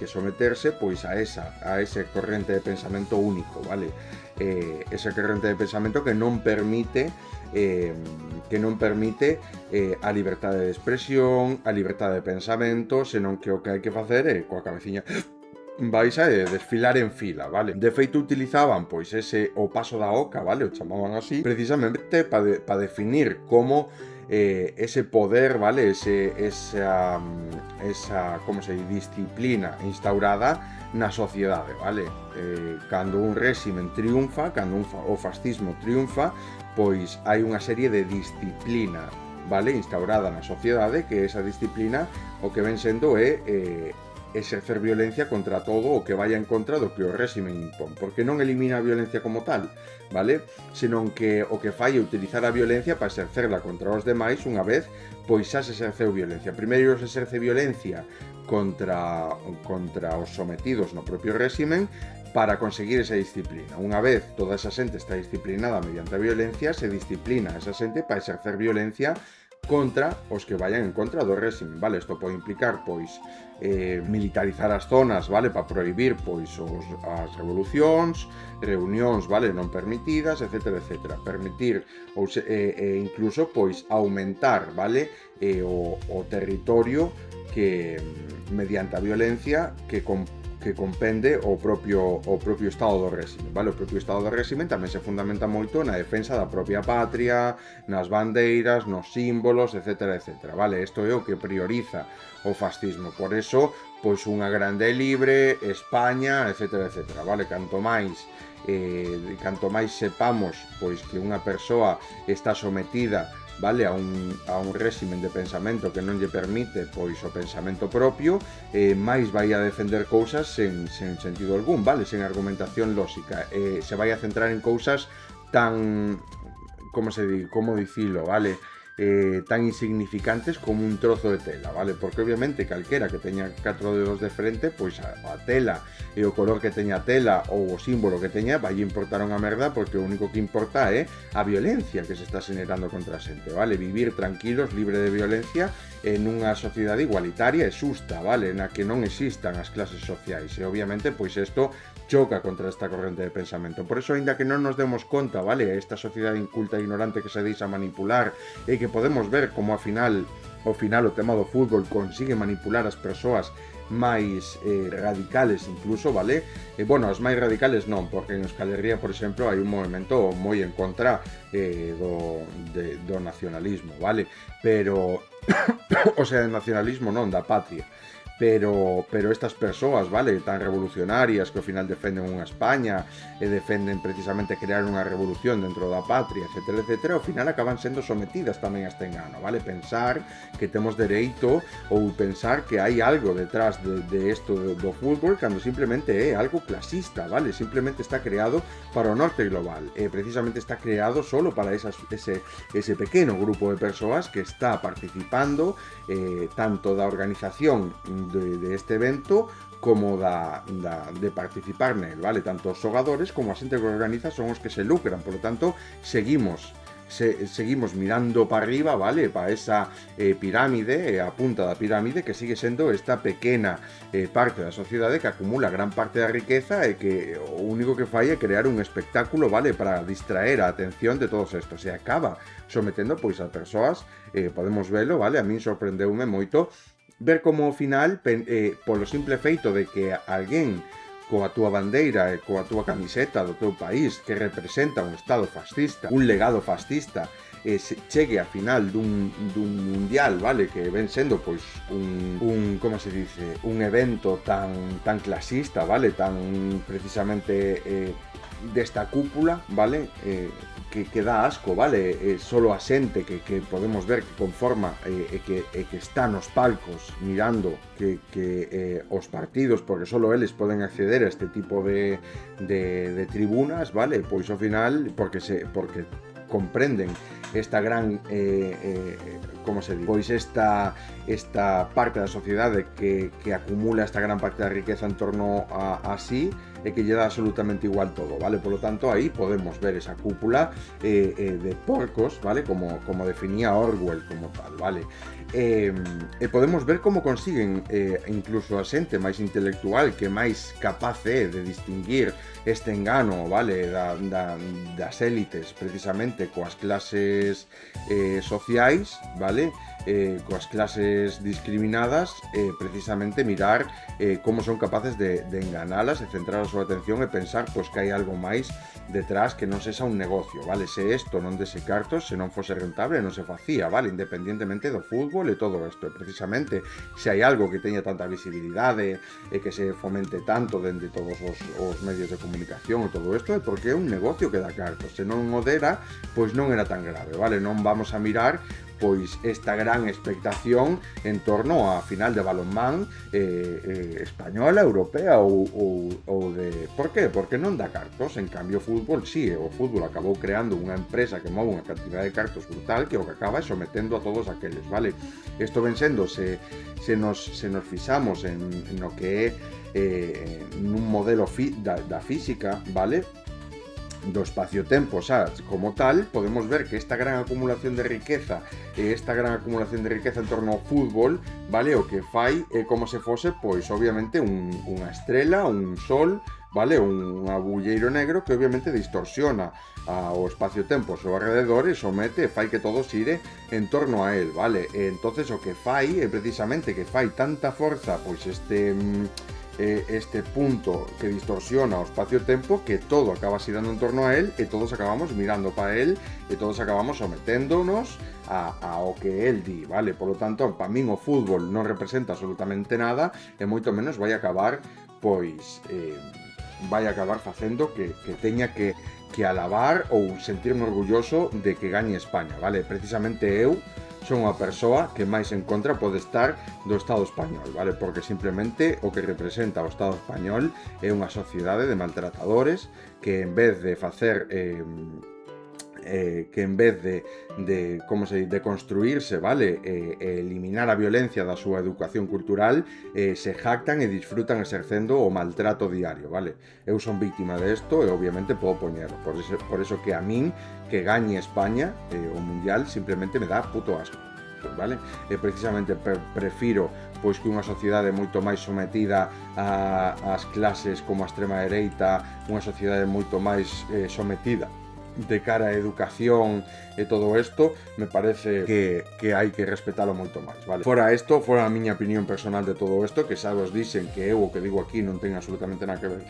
someterse pois a ese corrente de pensamento único, vale? Ese corrente de pensamento que non permite a liberdade de expresión, a liberdade de pensamento, senón que o que hai que facer é coa cabeciña baixa e desfilar en fila, vale? De feito utilizaban pois o paso da oca, vale? O chamaban así, precisamente para definir como ese poder, vale? Esa como se dice, disciplina instaurada na sociedade, vale? Cando un réximen triunfa, cando o fascismo triunfa, pois hai unha serie de disciplina, vale? Instaurada na sociedade, que esa disciplina o que ven sendo é exercer violencia contra todo o que vaya en contra do que o réximen impón, porque non elimina a violencia como tal, vale? Senón que o que fai é utilizar a violencia para exercerla contra os demais unha vez pois xa se exerceu violencia. Primeiro se exerce violencia contra os sometidos no propio réximen para conseguir esa disciplina. Unha vez toda esa xente está disciplinada mediante a violencia, se disciplina a esa xente para exercer violencia contra os que vayan en contra do réximen, vale? Isto pode implicar, pois, militarizar as zonas, vale? Para prohibir, pois, as revolucións, reunións, vale? Non permitidas, etcétera, etcétera. Permitir, ou incluso, pois, aumentar, vale? O territorio que, mediante a violencia, que que compende o propio Estado do réxime, vale? O propio Estado do réxime tamén se fundamenta moito na defensa da propia patria, nas bandeiras, nos símbolos, etc, etc, vale? Isto é o que prioriza o fascismo, por eso, pois unha grande e libre, España, etc, etc, vale? Canto máis sepamos pois que unha persoa está sometida, vale, a un réximen de pensamento que non lle permite pois o pensamento propio, máis vai a defender cousas sen sentido algún, vale, sen argumentación lógica, se vai a centrar en cousas tan, como dicilo, vale, tan insignificantes como un trozo de tela, vale? Porque obviamente calquera que teña 4 dedos de frente, pois a tela e o color que teña a tela ou o símbolo que teña vai importar unha merda, porque o único que importa é a violencia que se está generando contra a xente, vale? Vivir tranquilos, libre de violencia en unha sociedade igualitaria e xusta, vale? Na que non existan as clases sociais, e obviamente pois isto choca contra esta corrente de pensamento. Por eso, aínda que non nos demos conta, vale, esta sociedade inculta e ignorante que se deixa manipular, e que podemos ver como ao final o tema do fútbol consigue manipular as persoas máis radicales incluso, vale? Bueno, as máis radicales non, porque en Euskal Herria, por exemplo, hai un movimento moi en contra do nacionalismo, vale? Pero, o sea, nacionalismo non, da patria. Pero estas persoas, vale, tan revolucionarias que ao final defenden unha España e defenden precisamente crear unha revolución dentro da patria, etc, etc, ao final acaban sendo sometidas tamén a este engano, vale? Pensar que temos dereito ou pensar que hai algo detrás de isto do fútbol, cando simplemente é algo clasista, vale? Simplemente está creado para o norte global, e precisamente está creado solo para ese pequeno grupo de persoas que está participando tanto da organización de este evento como de participar nel, vale? Tanto os xogadores como a xente que organiza son os que se lucran, por lo tanto, seguimos mirando para arriba, vale? Para esa pirámide, a punta da pirámide, que sigue sendo esta pequena parte da sociedade que acumula gran parte da riqueza e que o único que fai é crear un espectáculo, vale? Para distraer a atención de todos estos, e acaba sometendo pois a persoas, podemos velo, vale? A min sorprendeume moito ver como ao final, polo simple feito de que alguén coa túa bandeira e coa túa camiseta do teu país que representa un estado fascista, un legado fascista, chegue a final dun mundial, vale, que ven sendo pois como se dice, un evento tan clasista, vale, tan precisamente desta cúpula, vale, que dá asco, vale, solo a xente que podemos ver que conforma e que está nos palcos mirando que os partidos, porque solo eles poden acceder a este tipo de tribunas, vale, pois ao final porque comprenden esta gran como se di, pois esta parte da sociedade que acumula esta gran parte da riqueza en torno a sí, e que lle dá absolutamente igual todo, vale? Por lo tanto, aí podemos ver esa cúpula de porcos, vale? Como definía Orwell como tal, vale? E podemos ver como consiguen incluso a xente máis intelectual que máis capaz é de distinguir este engano, vale? Das élites, precisamente coas clases sociais, vale? Coas clases discriminadas, precisamente mirar como son capaces de enganalas e centrar a súa atención e pensar pois que hai algo máis detrás que non sexa un negocio, vale? Se isto non dese cartos, se non fose rentable, non se facía, vale? Independientemente do fútbol e todo isto, e precisamente se hai algo que teña tanta visibilidade e que se fomente tanto dende todos os medios de comunicación e todo isto, é porque é un negocio que dá cartos. Se non o dera, pois non era tan grave, vale? Non vamos a mirar pois esta gran expectación en torno á final de balonmán española, europea ou de... Por qué? Porque non dá cartos. En cambio, o fútbol, sí, o fútbol acabou creando unha empresa que move unha cantidad de cartos brutal que o que acaba é sometendo a todos aqueles, vale? Isto ven sendo, se nos fixamos en o que é nun modelo da física, vale? Do espacio-tempo, xa, como tal, podemos ver que esta gran acumulación de riqueza en torno ao fútbol, vale, o que fai é como se fose, pois, obviamente, unha estrela, un sol, vale, un agulleiro negro que obviamente distorsiona o espacio-tempo ao seu alrededor e somete, fai que todo xire en torno a él, vale? E entonces o que fai é precisamente que fai tanta forza, pois este punto que distorsiona o espacio-tempo, que todo acaba xirando en torno a él e todos acabamos mirando para él e todos acabamos someténdonos ao que él di, vale? Por lo tanto, para min o fútbol non representa absolutamente nada e moito menos vai acabar, pois, vai acabar facendo que teña que alabar ou sentirme orgulloso de que gañe España, vale? Precisamente eu son unha persoa que máis en contra pode estar do Estado español, vale? Porque simplemente o que representa o Estado español é unha sociedade de maltratadores que en vez de facer de construirse, vale, eliminar a violencia da súa educación cultural, se jactan e disfrutan exercendo o maltrato diario, vale? Eu son víctima de isto e obviamente podo poñerlo, por eso que a min que gañe España o Mundial simplemente me dá puto asco, vale? E precisamente prefiro pois que unha sociedade moito máis sometida ás clases como a extrema dereita, unha sociedade moito máis sometida de cara a educación e todo isto, me parece que hai que respetalo moito máis, vale? Fora isto, fora a miña opinión personal de todo isto, que xa vos dixen que eu o que digo aquí non ten absolutamente nada que ver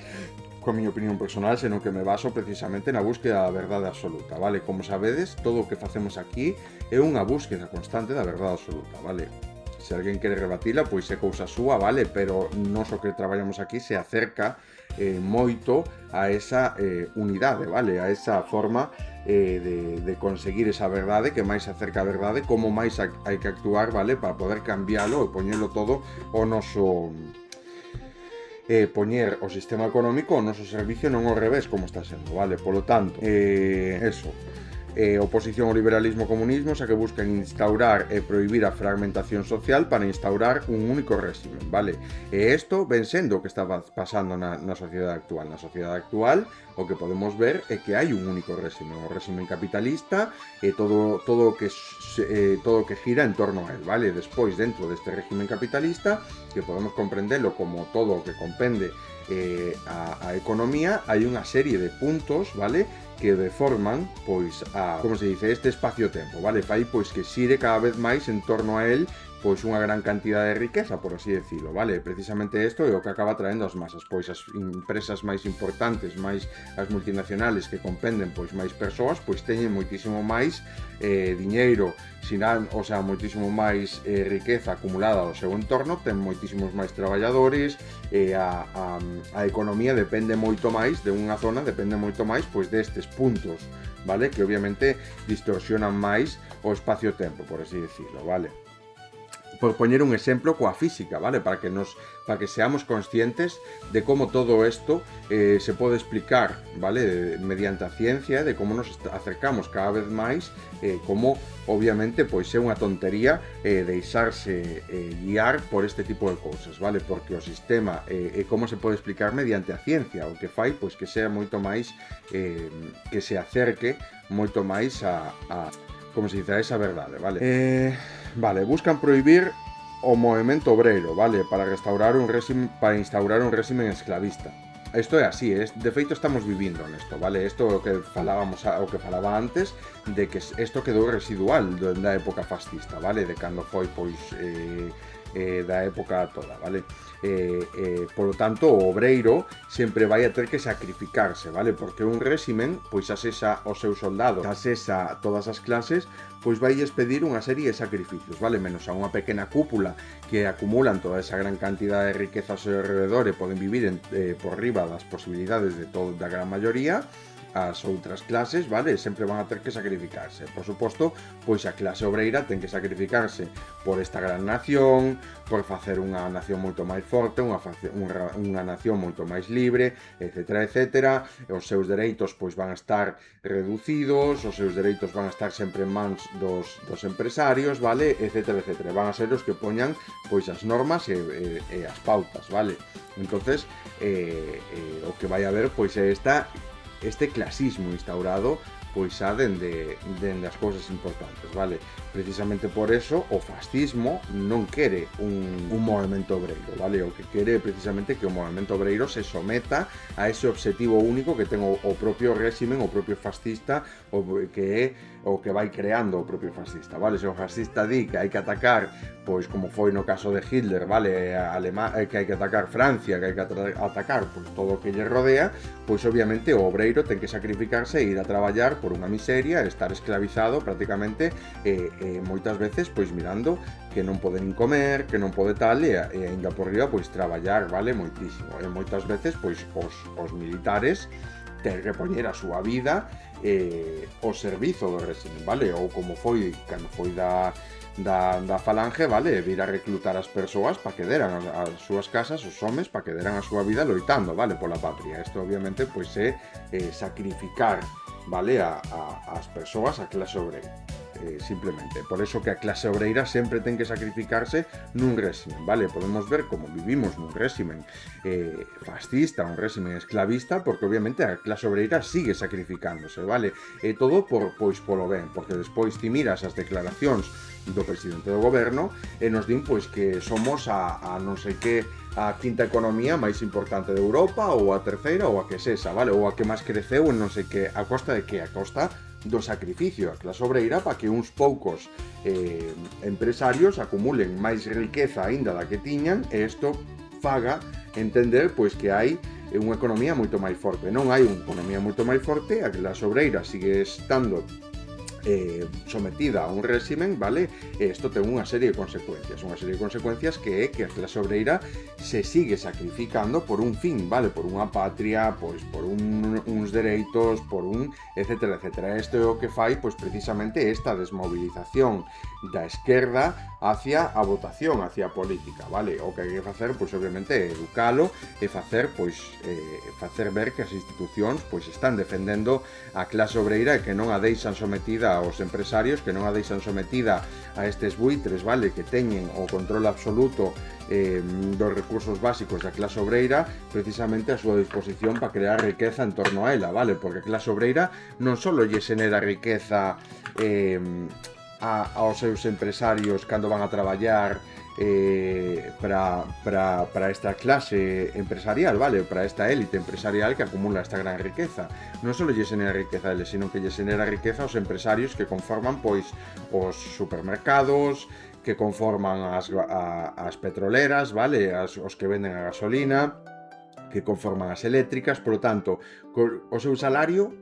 coa miña opinión personal, senón que me baso precisamente na búsqueda da verdade absoluta, vale? Como sabedes, todo o que facemos aquí é unha búsqueda constante da verdade absoluta, vale? Se alguén quere rebatila, pois é cousa súa, vale? Pero nós o que traballamos aquí se acerca moito a esa unidade, vale? A esa forma de conseguir esa verdade que máis se acerca a verdade, como máis hai que actuar, vale? Para poder cambialo e poñelo todo o noso poñer o sistema económico o noso servicio non ao revés como está sendo, vale? Polo tanto, eso, oposición ao liberalismo e comunismo, xa que buscan instaurar e prohibir a fragmentación social para instaurar un único régimen, vale? E isto ven sendo o que está pasando na sociedade actual. Na sociedade actual o que podemos ver é que hai un único régimen, o régimen capitalista e todo o que gira en torno a él, vale? Despois, dentro deste régimen capitalista, que podemos comprendelo como todo o que compende a economía, hai unha serie de puntos, vale? Que deforman, pois, como se dice, este espacio-tempo, vale? Fai, pois, que xire cada vez máis en torno a él, pois, unha gran cantidade de riqueza, por así decirlo, vale? Precisamente isto é o que acaba traendo as masas, pois, as empresas máis importantes, máis as multinacionales que compenden, pois, máis persoas, pois, teñen moitísimo máis diñeiro, o sea, moitísimo máis riqueza acumulada ao seu entorno, ten moitísimos máis traballadores, a economía depende moito máis de unha zona, depende moito máis, pois, destes puntos, vale? Que obviamente distorsionan máis o espacio-tempo, por así decirlo, vale? Por poñer un exemplo coa física, vale? Para que seamos conscientes de como todo isto se pode explicar, vale? Mediante a ciencia, de como nos acercamos cada vez máis, como obviamente pois é unha tontería deixarse guiar por este tipo de cousas, vale? Porque o sistema como se pode explicar mediante a ciencia, o que fai pois que sea moito máis que se acerque moito máis a como se dice, a esa verdade, vale? Vale, buscan prohibir o movemento obreiro, vale? Para instaurar un régimen esclavista. Isto é así, de feito estamos vivindo nesto, vale? Isto é o que falaba antes, de que isto quedou residual da época fascista, vale? De cando foi, pois, da época toda, vale? Por lo tanto, o obreiro sempre vai a ter que sacrificarse, vale? Porque un réximen, pois asesa os seus soldados, asesa todas as clases, pois vai pedir unha serie de sacrificios, vale? Menos a unha pequena cúpula que acumulan toda esa gran cantidad de riqueza ao seu alrededor e poden vivir por riba das posibilidades da gran maioría. As outras clases, vale, sempre van a ter que sacrificarse. Por suposto, pois a clase obreira ten que sacrificarse por esta gran nación, por facer unha nación moito máis forte, unha nación moito máis libre, etcétera, etcétera. Os seus dereitos pois van a estar reducidos, os seus dereitos van a estar sempre en mans dos empresarios, vale, etcétera, etcétera. Van a ser os que poñan pois as normas e as pautas, vale. Entonces, o que vai haber pois é este clasismo instaurado pois xa dende as cousas importantes, vale? Precisamente por eso o fascismo non quere un movemento obreiro, vale? O que quere é precisamente que o movemento obreiro se someta a ese obxectivo único que ten o propio réximen, o propio fascista, o que é o que vai creando o propio fascista, vale? Se o fascista di que hai que atacar, pois como foi no caso de Hitler, vale? Que hai que atacar Francia, que hai que atacar pois todo o que lle rodea, pois obviamente o obreiro ten que sacrificarse e ir a traballar por unha miseria, estar esclavizado prácticamente, moitas veces pois mirando que non poden comer, que non pode tal, e aínda por riba pois traballar, vale, moitísimo. E moitas veces pois os militares ten que poñer a súa vida ao servizo do régimen, vale? Ou como foi cando foi da falange, vale, vir a reclutar as persoas para que deran as súas casas, os homes, para que deran a súa vida loitando, vale, pola patria. Isto obviamente pois é sacrificar, vale, as persoas, a clase obreira. Simplemente, por eso que a clase obreira sempre ten que sacrificarse nun réximen, vale? Podemos ver como vivimos nun réximen fascista, un réximen esclavista, porque obviamente a clase obreira sigue sacrificándose, vale? E todo polo ben, porque despois ti miras as declaracións do presidente do goberno e nos din pois que somos a non sei que a quinta economía máis importante de Europa, ou a terceira, ou a que sexa, vale? Ou a que máis creceu en non sei que, a costa de que? A costa do sacrificio a clase obreira para que uns poucos empresarios acumulen máis riqueza aínda da que tiñan, e isto faga entender pois que hai unha economía moito máis forte. Non hai unha economía moito máis forte, a clase obreira sigue estando sometida a un réximen, vale? Isto ten unha serie de consecuencias que é que a clase obreira se sigue sacrificando por un fin, vale? Por unha patria, pois por uns dereitos, por un etcétera, etcétera. Isto é o que fai, pois precisamente esta desmovilización da esquerda hacia a votación, hacia a política, vale? O que hai que facer, pois obviamente é educalo e facer, pois facer ver que as institucións pois están defendendo a clase obreira e que non a deixan sometida aos empresarios, que non a deixan sometida a estes buitres, vale, que teñen o control absoluto dos recursos básicos da clase obreira, precisamente a súa disposición para crear riqueza en torno a ela, vale? Porque a clase obreira non só lle xenera riqueza aos seus empresarios cando van a traballar para esta clase empresarial, vale? Para esta élite empresarial que acumula esta gran riqueza. Non só lle xenera riqueza a eles, sino que lle xenera riqueza aos empresarios que conforman pois os supermercados, que conforman as petroleras, vale? Os que venden a gasolina, que conforman as eléctricas. Por lo tanto, o seu salario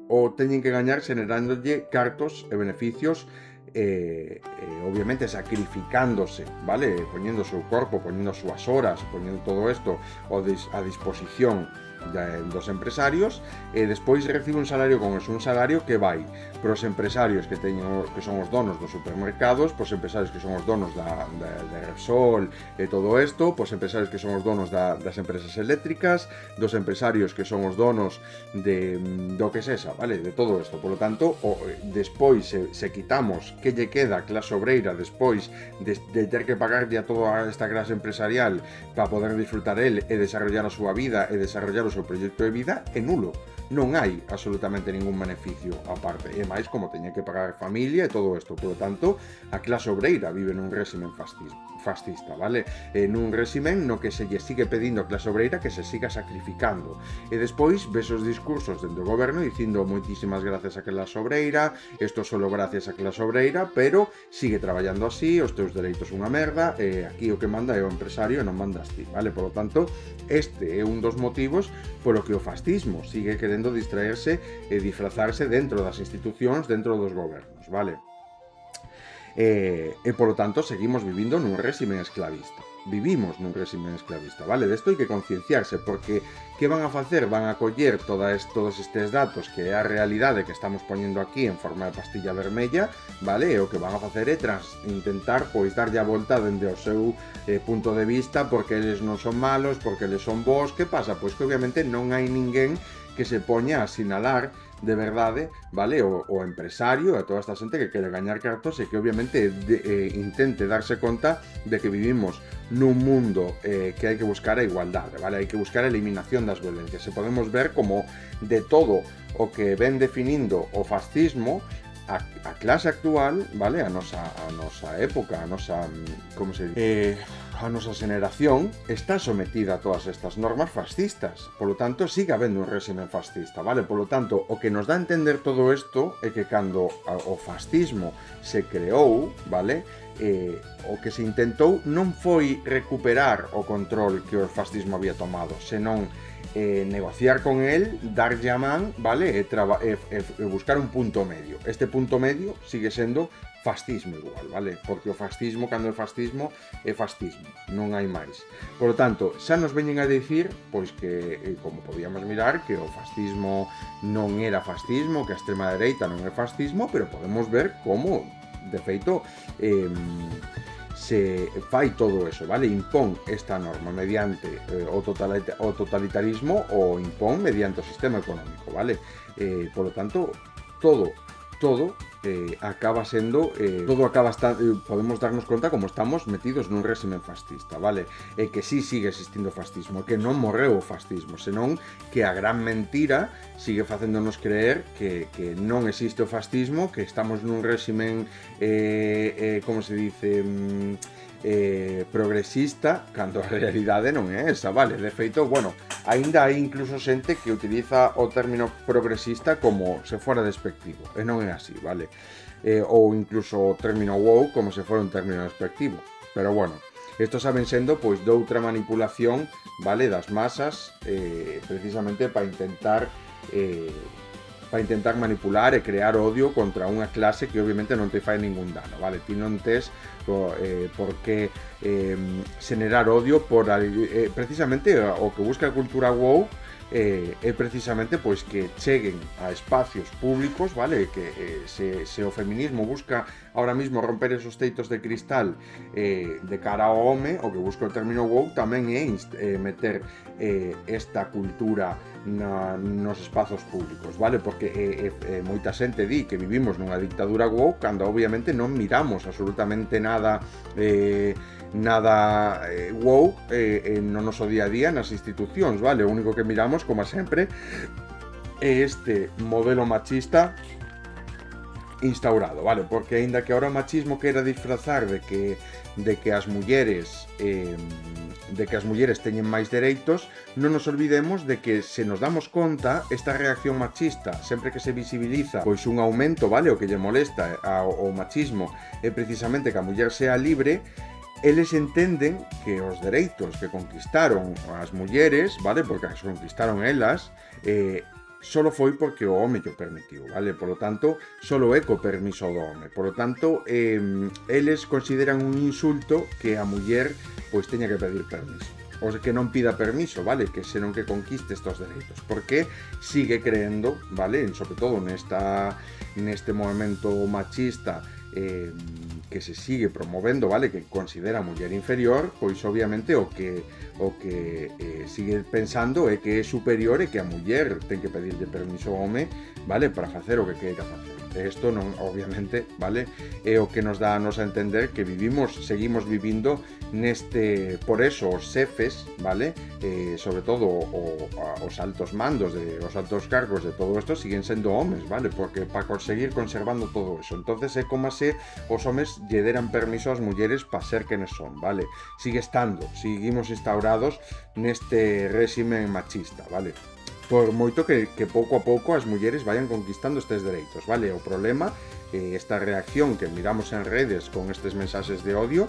o teñen que gañar xenerándolle cartos e beneficios, obviamente sacrificándose, vale? Poniendo o seu corpo, poniendo as súas horas, poniendo todo isto a disposición dos empresarios, e despois recibe un salario con eso, un salario que vai para os empresarios que son os donos dos supermercados, para os empresarios que son os donos de Repsol e todo isto, para os empresarios que son os donos das empresas eléctricas, dos empresarios que son os donos do que sexa, vale? De todo isto. Por lo tanto, despois se quitamos que lle queda a clase obreira despois de ter que pagarlle a toda esta clase empresarial para poder disfrutar el e desarrollar a súa vida e desarrollar o seu proxecto de vida, é nulo. Non hai absolutamente ningún beneficio aparte, e máis como teña que pagar familia e todo isto. Por lo tanto, a clase obreira vive nun réximen fascista, vale? Nun réximen no que se lle sigue pedindo a clase obreira que se siga sacrificando, e despois ves os discursos dentro do goberno dicindo moitísimas gracias a clase obreira, isto solo gracias a clase obreira, pero sigue traballando así, os teus dereitos unha merda, e aquí o que manda é o empresario e non mandas ti, vale? Por lo tanto, este é un dos motivos polo que o fascismo sigue querendo distraerse e disfrazarse dentro das institucións, dentro dos gobernos, vale? E polo tanto seguimos vivindo nun réximen esclavista. Vivimos nun réximen esclavista, vale? Desto hai que concienciarse, porque que van a facer? Van a coller todos estes datos que é a realidade que estamos poñendo aquí en forma de pastilla vermella, vale? E o que van a facer é intentar pois darlle a volta dende o seu punto de vista, porque eles non son malos, porque eles son bons. Que pasa? Pois que obviamente non hai ninguén que se poña a sinalar de verdade, vale, o empresario, a toda esta xente que quere gañar cartos e que obviamente intente darse conta de que vivimos nun mundo que hai que buscar a igualdade, vale, hai que buscar a eliminación das violencias. E podemos ver como de todo o que ven definindo o fascismo a clase actual, vale? A nosa época, a nosa, como se dice? A nosa xeración está sometida a todas estas normas fascistas. Polo tanto, sigue habendo un réxime fascista, vale? Polo tanto, o que nos dá a entender todo isto é que cando o fascismo se creou, vale? O que se intentou non foi recuperar o control que o fascismo había tomado, senón negociar con él, darlle a man, vale? E buscar un punto medio. Este punto medio sigue sendo fascismo igual, vale? Porque o fascismo, cando é fascismo, non hai máis. Por lo tanto, xa nos veñen a dicir, pois que, como podíamos mirar, que o fascismo non era fascismo, que a extrema dereita non é fascismo, pero podemos ver como, de feito, se fai todo eso, vale? Impón esta norma mediante o totalitarismo ou impón mediante o sistema económico, vale? Por lo tanto, todo acaba sendo, podemos darnos conta como estamos metidos nun réxime fascista, vale? E que sí sigue existindo fascismo, que non morreu o fascismo, senón que a gran mentira sigue facéndonos creer que non existe o fascismo, que estamos nun réxime, como se dice, progresista, cando a realidade non é esa, vale? De feito, bueno, aínda hai incluso xente que utiliza o término progresista como se fora despectivo, e non é así, vale? Ou incluso o término woke como se fora un término despectivo, pero bueno, isto saben sendo pois doutra manipulación, vale, das masas, precisamente para intentar manipular e crear odio contra unha clase que obviamente non te fai ningún dano, vale? Ti non tes por que xenerar odio por precisamente o que busca a cultura woke é precisamente pois que cheguen a espacios públicos, vale? Que se o feminismo busca ahora mismo romper esos teitos de cristal de cara ao home, o que busca o término woke tamén é meter esta cultura nos espazos públicos, vale? Porque moita xente di que vivimos nunha dictadura woke cando obviamente non miramos absolutamente nada woke no noso día a día nas institucións, vale? O único que miramos, como sempre, é este modelo machista instaurado, vale? Porque aínda que ahora o machismo queira disfrazar de que as mulleres teñen máis dereitos, non nos olvidemos de que se nos damos conta, esta reacción machista, sempre que se visibiliza pois un aumento, vale? O que lle molesta ao machismo é precisamente que a muller sea libre. Eles entenden que os dereitos que conquistaron as mulleres, vale? Porque as conquistaron elas, solo foi porque o home o permitiu, vale? Por lo tanto, solo é co permiso do home. Por lo tanto, eles consideran un insulto que a muller pois teña que pedir permiso. O que non pida permiso, vale? Que senón que conquiste estos dereitos. Porque sigue creendo, vale? Sobre todo neste movimento machista que se sigue promovendo, vale? Que considera a muller inferior, pois obviamente o que sigue pensando é que é superior e que a muller ten que pedirlle permiso ao home, vale? Para facer o que queira facer. Isto non, obviamente, vale? É o que nos dá a nos a entender que seguimos vivindo neste, por eso os xefes, vale? Sobre todo os altos mandos, os altos cargos de todo isto siguen sendo homes, vale? Porque para conseguir conservando todo eso. Entonces é como se os homes lle deran permiso ás mulleres para ser quenes son, vale? Seguimos instaurados neste réxime machista, vale? Por moito que pouco a pouco as mulleres vayan conquistando estes dereitos, vale? O problema, esta reacción que miramos en redes con estes mensaxes de odio,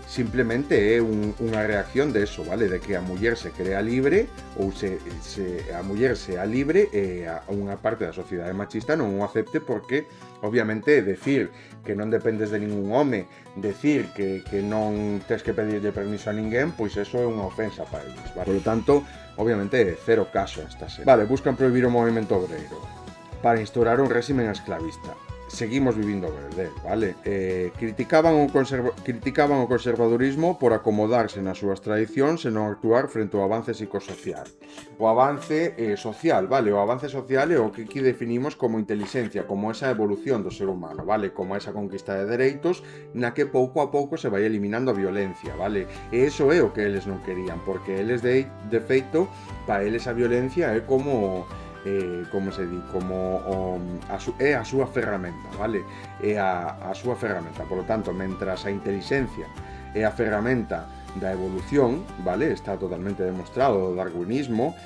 simplemente é unha reacción de eso, vale? De que a muller se crea libre ou a muller sea libre e unha parte da sociedade machista non o acepte porque, obviamente, decir que non dependes de ningún home, decir que non tes que pedirlle permiso a ninguén, pois eso é unha ofensa para eles, vale? Por lo tanto, obviamente, cero caso a esta serie. Vale, buscan prohibir o movimento obreiro para instaurar un réximen esclavista. Seguimos vivindo verde, vale? Criticaban o conservadurismo por acomodarse nas súas tradicións e non actuar frente ao avance psicosocial. O avance social, vale? O avance social é o que aquí definimos como inteligencia, como esa evolución do ser humano, vale? Como esa conquista de dereitos na que pouco a pouco se vai eliminando a violencia, vale? E iso é o que eles non querían, porque eles de feito, para eles a violencia é como como se di, como é a súa ferramenta, vale? É a súa ferramenta. Por lo tanto, mentras a inteligencia é a ferramenta da evolución, vale? Está totalmente demostrado o darwinismo,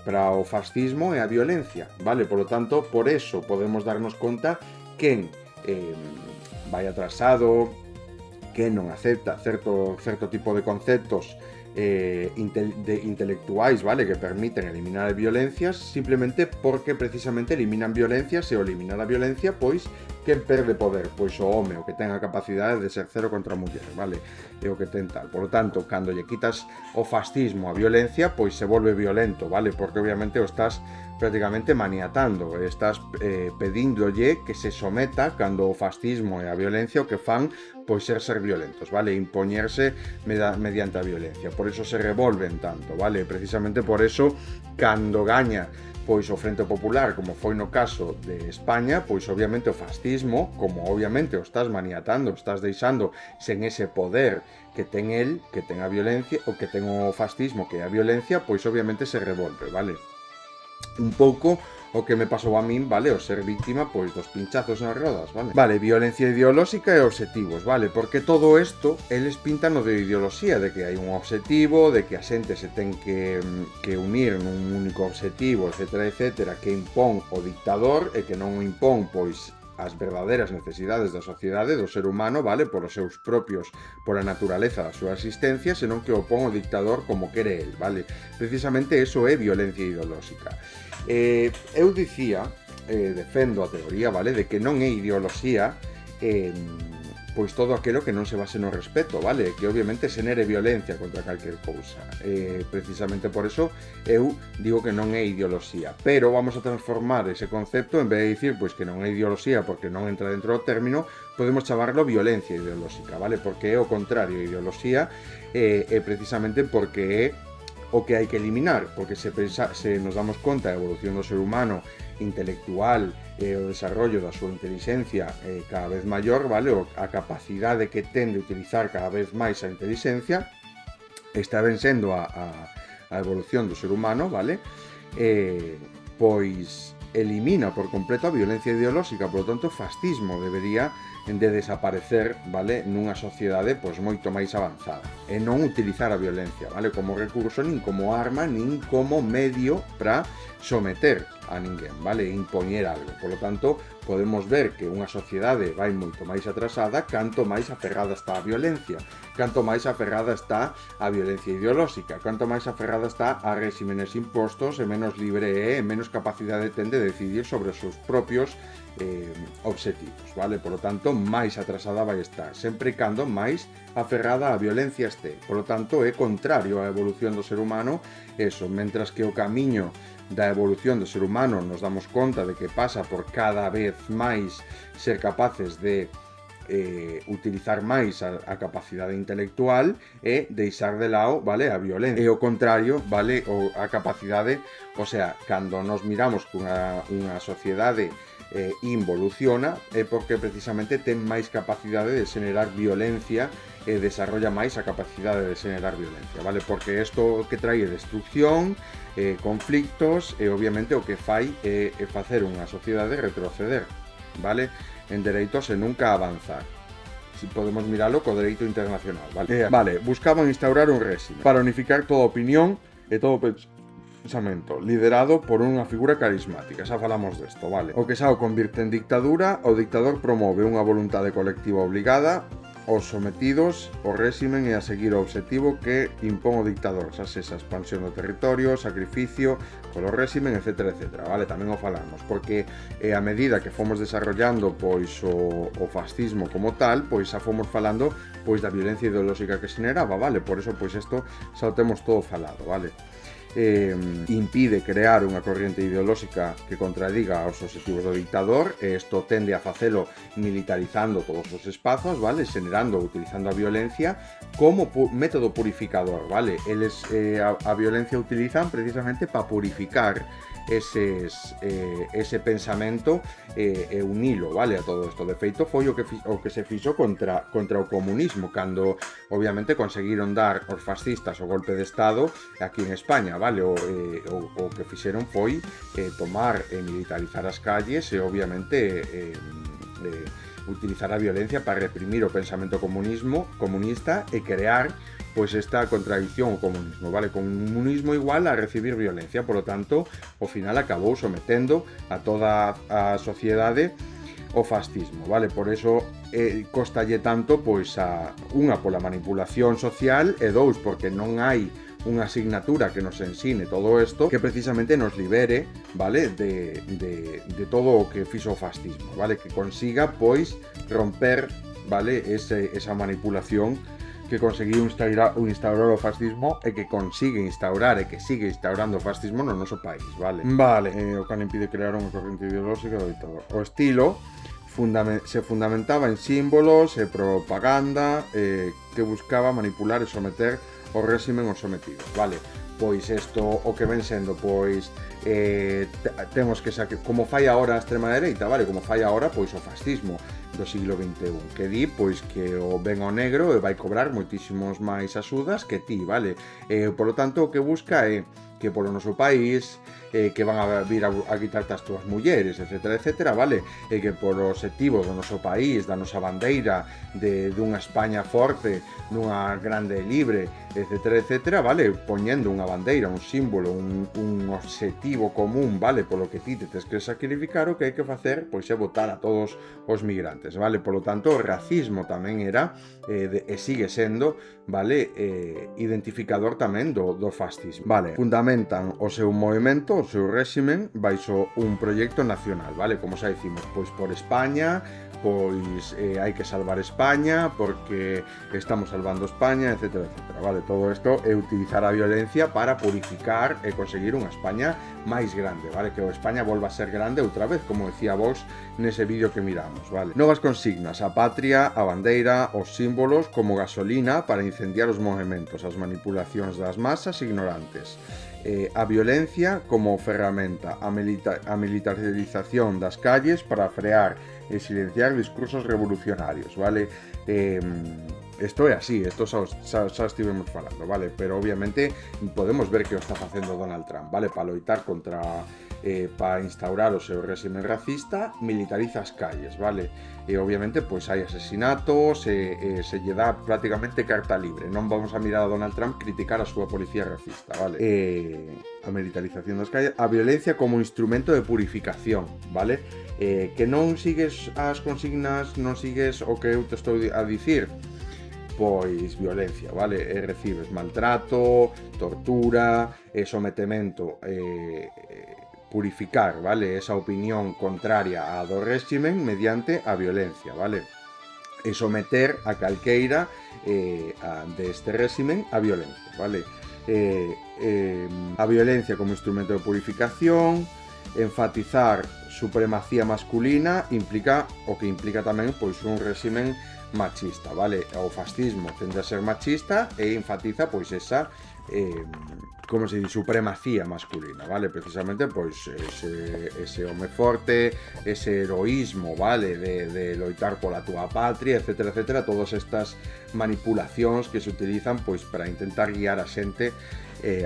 para o fascismo é a violencia, vale? Por lo tanto, por eso podemos darnos conta quen vai atrasado, que non acepta certo tipo de conceptos intelectuais, vale, que permiten eliminar violencias, simplemente porque precisamente eliminan violencias, e ao eliminar a violencia, pois, quen perde poder? Pois o home, o que ten a capacidade de ser cero contra a muller, vale? É o que ten tal. Por lo tanto, cando lle quitas o fascismo a violencia, pois se volve violento, vale? Porque obviamente o estás prácticamente maniatando, estás pedíndolle que se someta, cando o fascismo e a violencia o que fan pois ser violentos, vale? Impoñerse mediante a violencia. Por eso se revolven tanto, vale? Precisamente por eso, cando gaña pois o Frente Popular, como foi no caso de España, pois obviamente o fascismo, como obviamente o estás maniatando, o estás deixando sen ese poder que ten el, que ten a violencia, o que ten o fascismo, que é a violencia, pois obviamente se revolve, vale? Un pouco o que me pasou a min, vale, o ser víctima pois dos pinchazos nas rodas, vale? Vale, violencia ideolóxica e obxectivos, vale? Porque todo isto, eles pintan o de ideoloxía, de que hai un obxectivo, de que a xente se ten que unir nun único obxectivo, etcétera, etcétera, que impón o dictador e que non o impón, pois, as verdadeiras necesidades da sociedade, do ser humano, vale, por os seus propios, por a naturaleza da súa existencia, senón que o pon o dictador como quere el, vale? Precisamente eso é violencia ideolóxica. Eu dicía, defendo a teoría, vale, de que non é ideoloxía, pois todo aquilo que non se base no respeto, vale? Que obviamente se nere violencia contra calquer cousa. Precisamente por eso eu digo que non é ideoloxía. Pero vamos a transformar ese concepto, en vez de dicir pois que non é ideoloxía porque non entra dentro do término, podemos chamarlo violencia ideolóxica, vale? Porque é o contrario, ideoloxía é precisamente porque é o que hai que eliminar, porque se nos damos conta da evolución do ser humano intelectual e o desarrollo da súa inteligencia cada vez maior, vale? A capacidade que ten de utilizar cada vez máis a inteligencia está ben sendo a evolución do ser humano, vale? Pois elimina por completo a violencia ideolóxica, por lo tanto o fascismo debería de desaparecer, vale, nunha sociedade pois moito máis avanzada, e non utilizar a violencia, vale, como recurso, nin como arma, nin como medio para someter a ninguén, vale, impoñer algo. Por lo tanto, podemos ver que unha sociedade vai moito máis atrasada canto máis aferrada está a violencia, canto máis aferrada está a violencia ideolóxica, canto máis aferrada está a réximenes impostos, e menos libre e menos capacidade ten de decidir sobre os seus propios obxectivos, vale? Por lo tanto, máis atrasada vai estar, sempre e cando máis aferrada a violencia este. Por lo tanto, é contrario á evolución do ser humano eso, mentras que o camiño da evolución do ser humano nos damos conta de que pasa por cada vez máis ser capaces de utilizar máis a capacidade intelectual e deixar de lado, vale, a violencia. E o contrario, vale, a capacidade, o sea, cando nos miramos que unha sociedade involuciona é porque precisamente ten máis capacidade de xenerar violencia e desarrolla máis a capacidade de xenerar violencia, vale? Porque isto que trae destrucción, conflictos, e obviamente o que fai é facer unha sociedade retroceder, vale? En dereitos e nunca avanzar. Si podemos miralo co dereito internacional, vale? Vale, buscaban instaurar un réxime para unificar toda opinión e todo pensamento, liderado por unha figura carismática, xa falamos desto, vale? O que xa o convirte en dictadura, o dictador promove unha voluntade colectiva obligada os sometidos ao réximen e a seguir o obxectivo que impón o dictador, xa sexa expansión do territorio, sacrificio polo réximen, etcétera, etcétera, vale? Tamén o falamos, porque a medida que fomos desarrollando pois o fascismo como tal, pois xa fomos falando pois da violencia ideolóxica que xeneraba, vale? Por eso pois isto xa o temos todo falado, vale? Impide crear unha corriente ideolóxica que contradiga os obxectivos do dictador, e isto tende a facelo militarizando todos os espazos, vale, xenerando, utilizando a violencia como método purificador, vale. Eles a violencia utilizan precisamente para purificar ese pensamento e unilo, vale, a todo isto. De feito, foi o que se fixo contra o comunismo, cando, obviamente, conseguiron dar os fascistas o golpe de Estado aquí en España, vale, o que fixeron foi tomar e militarizar as calles e, obviamente, utilizar a violencia para reprimir o pensamento comunista e crear pois esta contradicción ao comunismo, vale? Comunismo igual a recibir violencia, por lo tanto, ao final acabou sometendo a toda a sociedade o fascismo, vale? Por eso costalle tanto, pois, unha pola manipulación social e dous, porque non hai unha asignatura que nos ensine todo isto, que precisamente nos libere, vale, de todo o que fixo o fascismo, vale? Que consiga, pois, romper, vale, esa manipulación que conseguiu instaurar o fascismo e que consigue instaurar e que sigue instaurando o fascismo no noso país, vale? Vale, o cal impide crear unha corrente ideolóxica do dictador. O estilo se fundamentaba en símbolos e propaganda que buscaba manipular e someter o réximen aos sometidos, vale? Pois isto o que ven sendo, pois temos que saber como fai agora a extrema dereita, vale? Como fai agora, pois, o fascismo do siglo XXI, que di, pois, que o ven ao negro e vai cobrar moitísimos máis axudas que ti, vale? Por lo tanto, o que busca é que polo noso país, que van a vir a quitarte as túas mulleres, etcétera, etcétera, vale? E que polo obxectivo do noso país, da nosa bandeira, dunha España forte, dunha grande e libre, etcétera, etcétera, vale? Poñendo unha bandeira, un símbolo, un obxectivo común, vale? Polo que ti te tes que sacrificar, o que hai que facer, pois, é votar a todos os migrantes, vale? Por lo tanto, o racismo tamén era, e sigue sendo, vale? Identificador tamén do fascismo, vale? Fundamentan o seu movimento, o seu réximen, baixo un proxecto nacional, vale? Como xa dicimos, pois por España, pois hai que salvar España, porque estamos salvando España, etcétera, etcétera, vale? Todo isto é utilizar a violencia para purificar e conseguir unha España máis grande, vale? Que o España volva a ser grande outra vez, como decía vos nese vídeo que miramos, vale? Novas consignas, a patria, a bandeira, os símbolos como gasolina para incendiar os movementos, as manipulacións das masas ignorantes. A violencia como ferramenta, a militarización das calles para frear e silenciar discursos revolucionarios, vale? Isto é así, isto xa estivemos falando, vale? Pero obviamente podemos ver que o está facendo Donald Trump, vale? Para loitar contra, para instaurar o seu réximen racista, militariza as calles, vale? E obviamente pois hai asesinatos e se lle dá prácticamente carta libre. Non vamos a mirar a Donald Trump criticar a súa policía racista, vale? A militarización das calles, a violencia como instrumento de purificación, vale? Que non sigues as consignas, non sigues o que eu te estou a dicir, pois violencia, vale? Recibes maltrato, tortura, sometemento, purificar, vale? Esa opinión contraria a do réximen mediante a violencia, vale? E someter a calqueira deste réximen a violencia, vale? A violencia como instrumento de purificación, enfatizar supremacía masculina, implica o que implica tamén pois un réximen machista, vale? O fascismo tende a ser machista e enfatiza pois esa como se di, supremacía masculina, vale? Precisamente pois ese home forte, ese heroísmo, vale? De loitar pola túa patria, etcétera, etcétera, todas estas manipulacións que se utilizan pois para intentar guiar a xente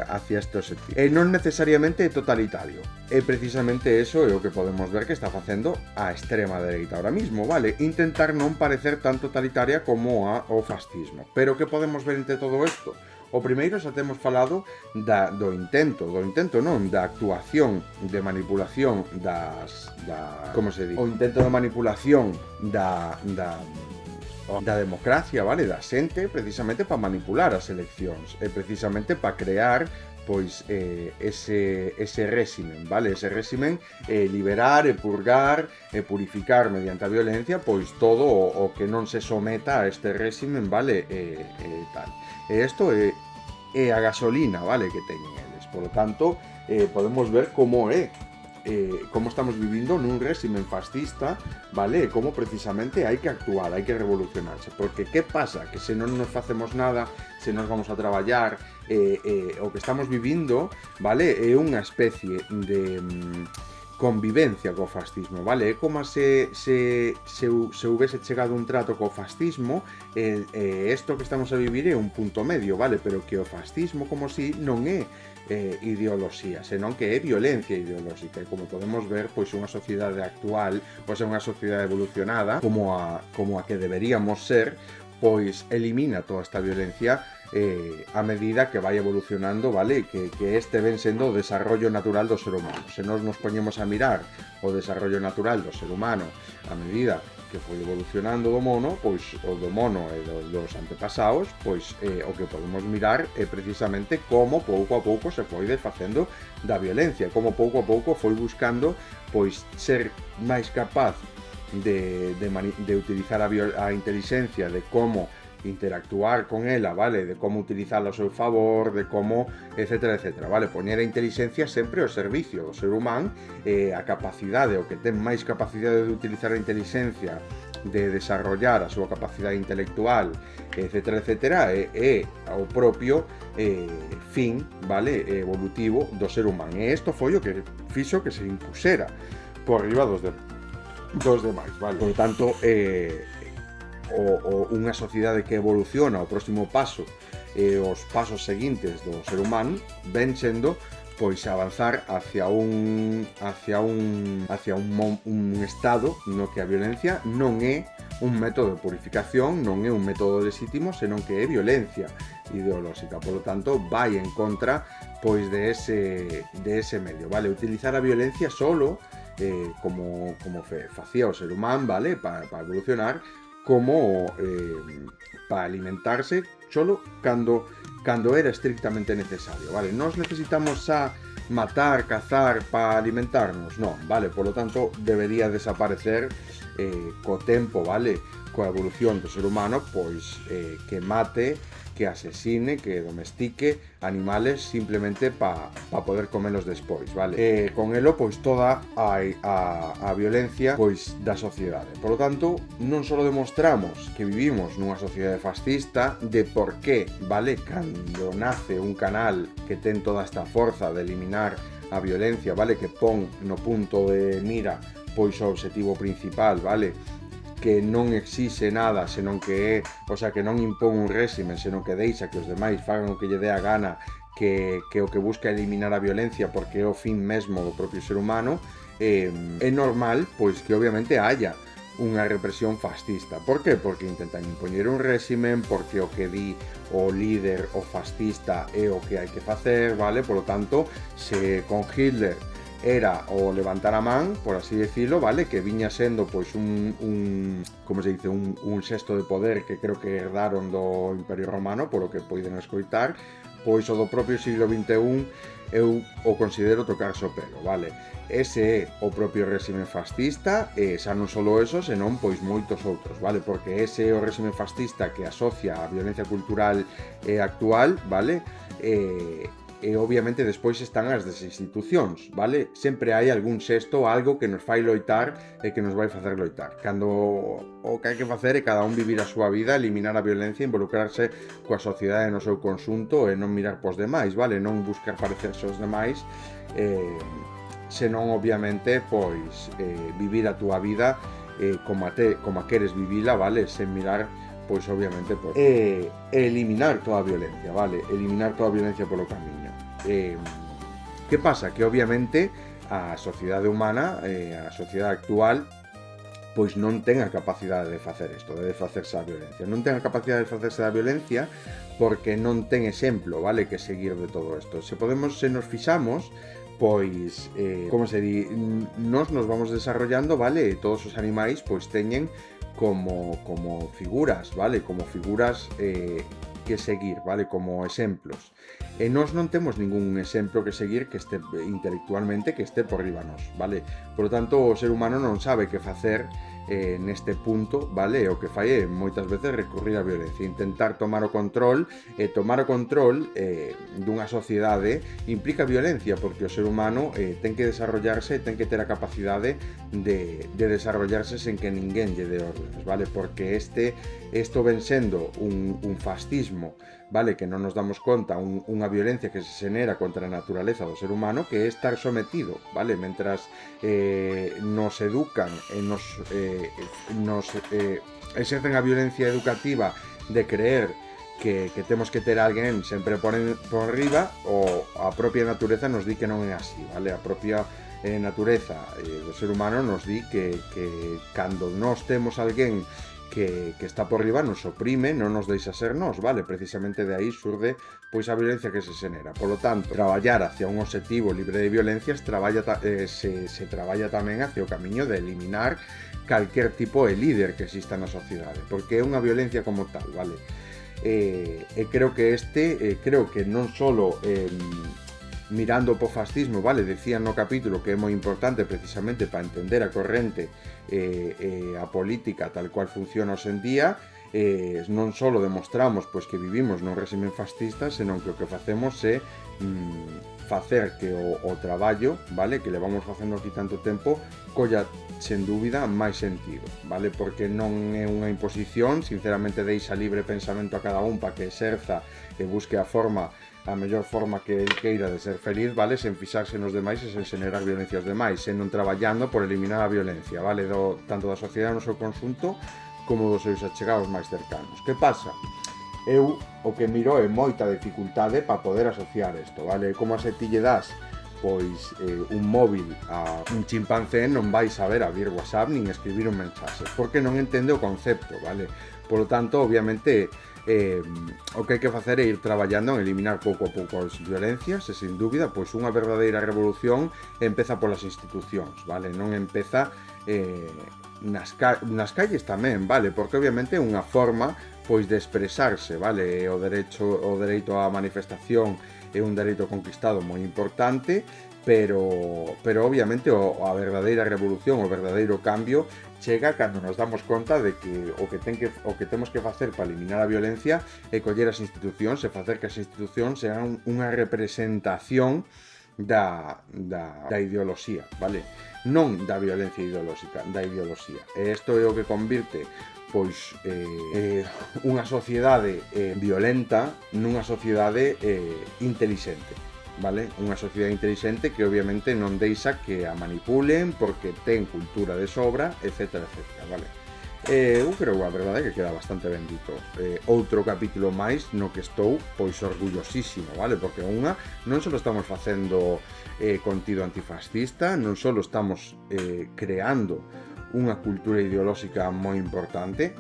hacia este objetivo. Non necesariamente totalitario. E precisamente eso é o que podemos ver que está facendo a extrema dereita ahora mismo, vale? Intentar non parecer tan totalitaria como o fascismo. Pero que podemos ver entre todo isto? O primeiro xa temos falado do intento non, da actuación de manipulación como se di? O intento de manipulación da democracia, vale? Da xente, precisamente para manipular as eleccións e precisamente para crear pois ese réximen, vale? Ese réximen liberar e purgar e purificar mediante a violencia pois todo o que non se someta a este réximen, vale? Tal. E isto é a gasolina, vale? Que teñen eles. Por lo tanto, podemos ver como é como estamos vivindo nun régimen fascista, vale? E como precisamente hai que actuar, hai que revolucionarse. Porque que pasa? Que se non nos facemos nada, se nos vamos a traballar, o que estamos vivindo, vale? É unha especie de convivencia co fascismo, vale? É como se houvese chegado un trato co fascismo, isto que estamos a vivir é un punto medio, vale? Pero que o fascismo como si non é ideoloxía, senón que é violencia ideolóxica, e como podemos ver, pois unha sociedade actual, pois é unha sociedade evolucionada, como a que deberíamos ser, pois elimina toda esta violencia a medida que vai evolucionando, vale? Que este ven sendo o desarrollo natural do ser humano. Se nos poñemos a mirar o desarrollo natural do ser humano a medida que foi evolucionando do mono, pois o do mono e dos antepasados, pois o que podemos mirar é precisamente como pouco a pouco se foi desfacendo da violencia, como pouco a pouco foi buscando pois ser máis capaz de utilizar a inteligencia, de como interactuar con ela, vale? De como utilizarla ao seu favor, de como, etcétera, etcétera, vale? Poñer a inteligencia sempre ao servicio do ser humano, a capacidade, o que ten máis capacidade de utilizar a inteligencia, de desarrollar a súa capacidade intelectual, etcétera, etcétera, é o propio fin, vale? Evolutivo do ser humano. E isto foi o que fixo que se impusera por riba dos demais, vale? Por tanto, unha sociedade que evoluciona, o próximo paso e os pasos seguintes do ser humano ven sendo pois avanzar hacia un estado no que a violencia non é un método de purificación, non é un método legítimo, senón que é violencia ideolóxica. Por lo tanto, vai en contra pois de ese medio, vale? Utilizar a violencia solo como facía o ser humano, vale? Para evolucionar, como para alimentarse solo cando era estrictamente necesario, vale? Nos necesitamos a matar, cazar para alimentarnos, non, vale? Por lo tanto, debería desaparecer co tempo, vale? Coa evolución do ser humano, pois que mate, que asesine, que domestique animales simplemente para poder comelos despois, vale? Con elo, pois, toda a violencia pois da sociedade. Por lo tanto, non só demostramos que vivimos nunha sociedade fascista, de por qué, vale? Cando nace un canal que ten toda esta forza de eliminar a violencia, vale? Que pon no punto de mira pois o obxectivo principal, vale? Que non exixe nada, senón que é, o sea, que non impón un réximen, senón que deixa que os demais fagan o que lle dé a gana, que o que busca é eliminar a violencia porque é o fin mesmo do propio ser humano, é normal, pois, que obviamente haya unha represión fascista. Por que? Porque intentan impoñer un réximen, porque o que di o líder, o fascista, é o que hai que facer, vale? Por lo tanto, se con Hitler era o levantar a man, por así decirlo, vale? Que viña sendo pois como se dice, un xesto de poder que creo que herdaron do Imperio Romano, por o que poiden escoitar, pois o do propio siglo XXI eu o considero tocarse o pelo, vale? Ese é o propio réximen fascista, e xa non só eso, senón pois moitos outros, vale? Porque ese é o réximen fascista que asocia a violencia cultural actual, vale? E obviamente despois están as das institucións, vale? Sempre hai algún xesto, algo que nos fai loitar e que nos vai facer loitar. Cando o que hai que facer é cada un vivir a súa vida, eliminar a violencia, involucrarse coa sociedade no seu conxunto e non mirar pos demais, vale? Non buscar parecerse aos demais, senón obviamente pois vivir a túa vida como a queres vivila, vale? Sen mirar pois obviamente pois, eliminar toda a violencia, vale? Eliminar toda a violencia polo camiño. Que pasa? Que obviamente a sociedade humana, a sociedade actual, pois non ten a capacidade de facer isto, de desfacerse da violencia. Non ten a capacidade de facerse da violencia porque non ten exemplo, vale? Que seguir de todo isto. Se nos fixamos, pois, como se di, nos vamos desarrollando, vale? E todos os animais, pois, teñen como figuras, vale? Como figuras que seguir, vale? Como exemplos. E nós non temos ningún exemplo que seguir que este intelectualmente, que este por riba nos, vale? Por lo tanto, o ser humano non sabe que facer neste punto, vale, o que fai é moitas veces recurrir á violencia, intentar tomar o control dunha sociedade implica violencia, porque o ser humano ten que desarrollarse, ten que ter a capacidade de desarrollarse sen que ninguén lle dé órdenes, vale, porque isto ven sendo un fascismo, vale, que non nos damos conta, unha violencia que se xenera contra a naturaleza do ser humano, que é estar sometido, vale, mentras nos educan e nos exercen a violencia educativa de creer que temos que ter a alguén sempre por riba, o a propia natureza nos di que non é así, vale, a propia natureza do ser humano nos di que cando nós temos alguén que está por riba nos oprime, non nos deixa ser nós, vale? Precisamente de aí surde pois a violencia que se xenera. Por lo tanto, traballar hacia un obxectivo libre de violencias se traballa tamén hacia o camiño de eliminar calquer tipo de líder que exista na sociedade, porque é unha violencia como tal, vale? Creo que creo que non solo mirando po fascismo, vale, decían no capítulo que é moi importante precisamente para entender a corrente a política tal cual funciona hoxe en día, non só demostramos pois que vivimos nun régimen fascista, senón que o que facemos é facer que o traballo, vale, que levamos facendo aquí tanto tempo, colla sen dúbida máis sentido, vale, porque non é unha imposición, sinceramente deixa libre pensamento a cada un para que exerza e busque a mellor forma que el queira de ser feliz, vale, sen fixarse nos demais e sen xenerar violencias demais, sen non traballando por eliminar a violencia, vale, tanto da sociedade no seu conxunto como dos seus achegados máis cercanos. Que pasa? Eu o que miro é moita dificultade para poder asociar isto, vale, como se ti lle das pois un móvil a un chimpancé non vai saber abrir WhatsApp nin escribir un mensaxe, porque non entende o concepto, vale, polo tanto, obviamente o que hai que facer é ir traballando en eliminar pouco a pouco as violencias e, sin dúbida, pois unha verdadeira revolución empeza polas institucións, vale? Non empeza nas calles tamén, vale? Porque obviamente é unha forma pois de expresarse, vale? O dereito á manifestación é un dereito conquistado moi importante, pero obviamente a verdadeira revolución, o verdadeiro cambio chega cando nos damos conta de que o que temos que facer para eliminar a violencia é coller as institucións e facer que as institucións sean unha representación da ideoloxía, vale? Non da violencia ideolóxica, da ideoloxía. E isto é o que convirte pois unha sociedade violenta nunha sociedade intelixente, vale? Unha sociedade intelixente que obviamente non deixa que a manipulen porque ten cultura de sobra, etc, vale? Eu creo que a verdade é que queda bastante ben dito. Outro capítulo máis no que estou pois orgullosísimo, vale? Porque non só estamos facendo contido antifascista, non só estamos creando unha cultura ideolóxica moi importante,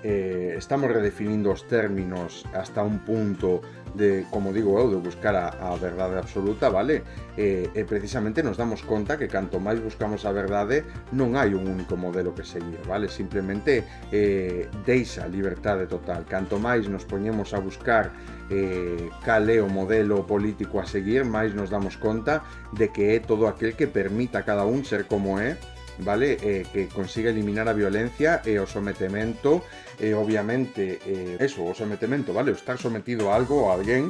estamos redefinindo os términos hasta un punto de, como digo eu, de buscar a verdade absoluta, vale? E precisamente nos damos conta que canto máis buscamos a verdade non hai un único modelo que seguir, vale? Simplemente deixa liberdade total. Canto máis nos poñemos a buscar cal é o modelo político a seguir, máis nos damos conta de que é todo aquel que permita a cada un ser como é, vale, que consiga eliminar a violencia e o sometemento, e obviamente o sometemento, vale, o estar sometido a algo ou a alguén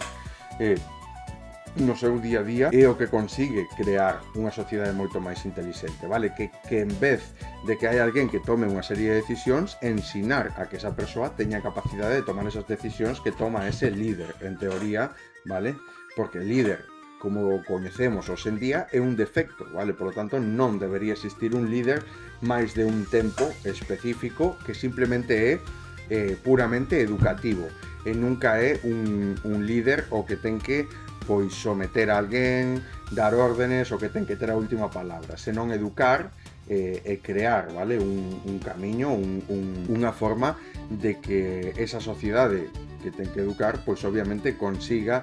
no seu día a día é o que consigue crear unha sociedade moito máis intelixente, vale, que en vez de que hai alguén que tome unha serie de decisións, ensinar a que esa persoa teña capacidade de tomar esas decisións que toma ese líder, en teoría, vale, porque el líder, como o coñecemos hoxe en día, é un defecto, vale? Por lo tanto, non debería existir un líder máis de un tempo específico que simplemente é puramente educativo e nunca é un líder o que ten que pois someter a alguén, dar órdenes o que ten que ter a última palabra, senón educar e crear, vale? Un camiño, unha forma de que esa sociedade que ten que educar, pois obviamente consiga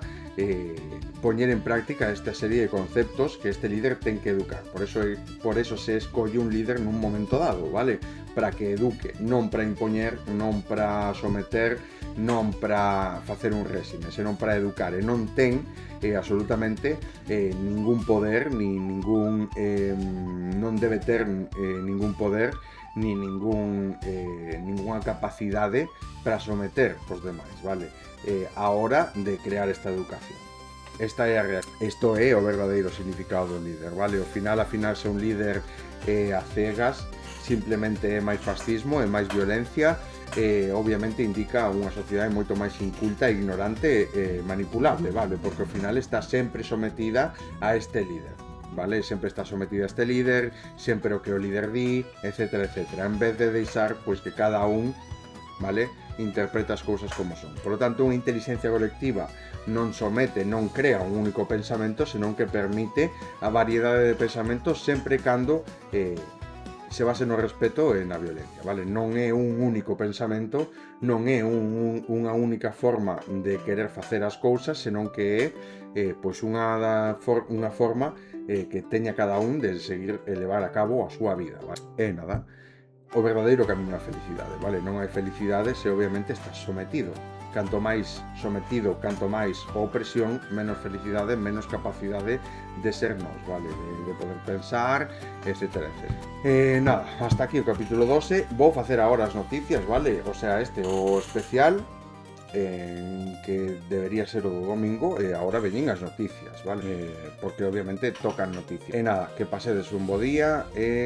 poñer en práctica esta serie de conceptos que este líder ten que educar. Por eso se escolle un líder nun momento dado, vale? Para que eduque, non para impoñer, non para someter, non para facer un réxime, senón para educar, e non ten absolutamente ningún poder, non debe ter ningún poder, ni ninguna capacidade para someter os demais, vale? A hora de crear esta educación. Isto é o verdadeiro significado do líder, vale? Ao final ser un líder a cegas simplemente é máis fascismo, é máis violencia, obviamente indica unha sociedade moito máis inculta, ignorante e manipulable, vale? Porque ao final está sempre sometida a este líder, vale? Sempre está sometida a este líder, sempre o que o líder di, etcétera, etcétera, en vez de deixar pois que cada un, vale, interpreta as cousas como son. Por lo tanto, unha inteligencia colectiva non somete, non crea un único pensamento, senón que permite a variedade de pensamentos sempre cando se base no respeto e na violencia, vale? Non é un único pensamento, non é unha única forma de querer facer as cousas, senón que é pois unha forma que teña cada un de seguir e levar a cabo a súa vida, vale? É nada, o verdadeiro camiño á felicidade, vale? Non hai felicidade se obviamente estás sometido. Canto máis sometido, canto máis opresión, menos felicidade, menos capacidade de ser nós, vale? De poder pensar, etcétera, etcétera. Nada, hasta aquí o capítulo 12. Vou facer agora as noticias, vale? O sea, o especial que debería ser o domingo, e agora veñen as noticias, vale? Porque obviamente tocan noticias. E nada, que pasedes un bo día e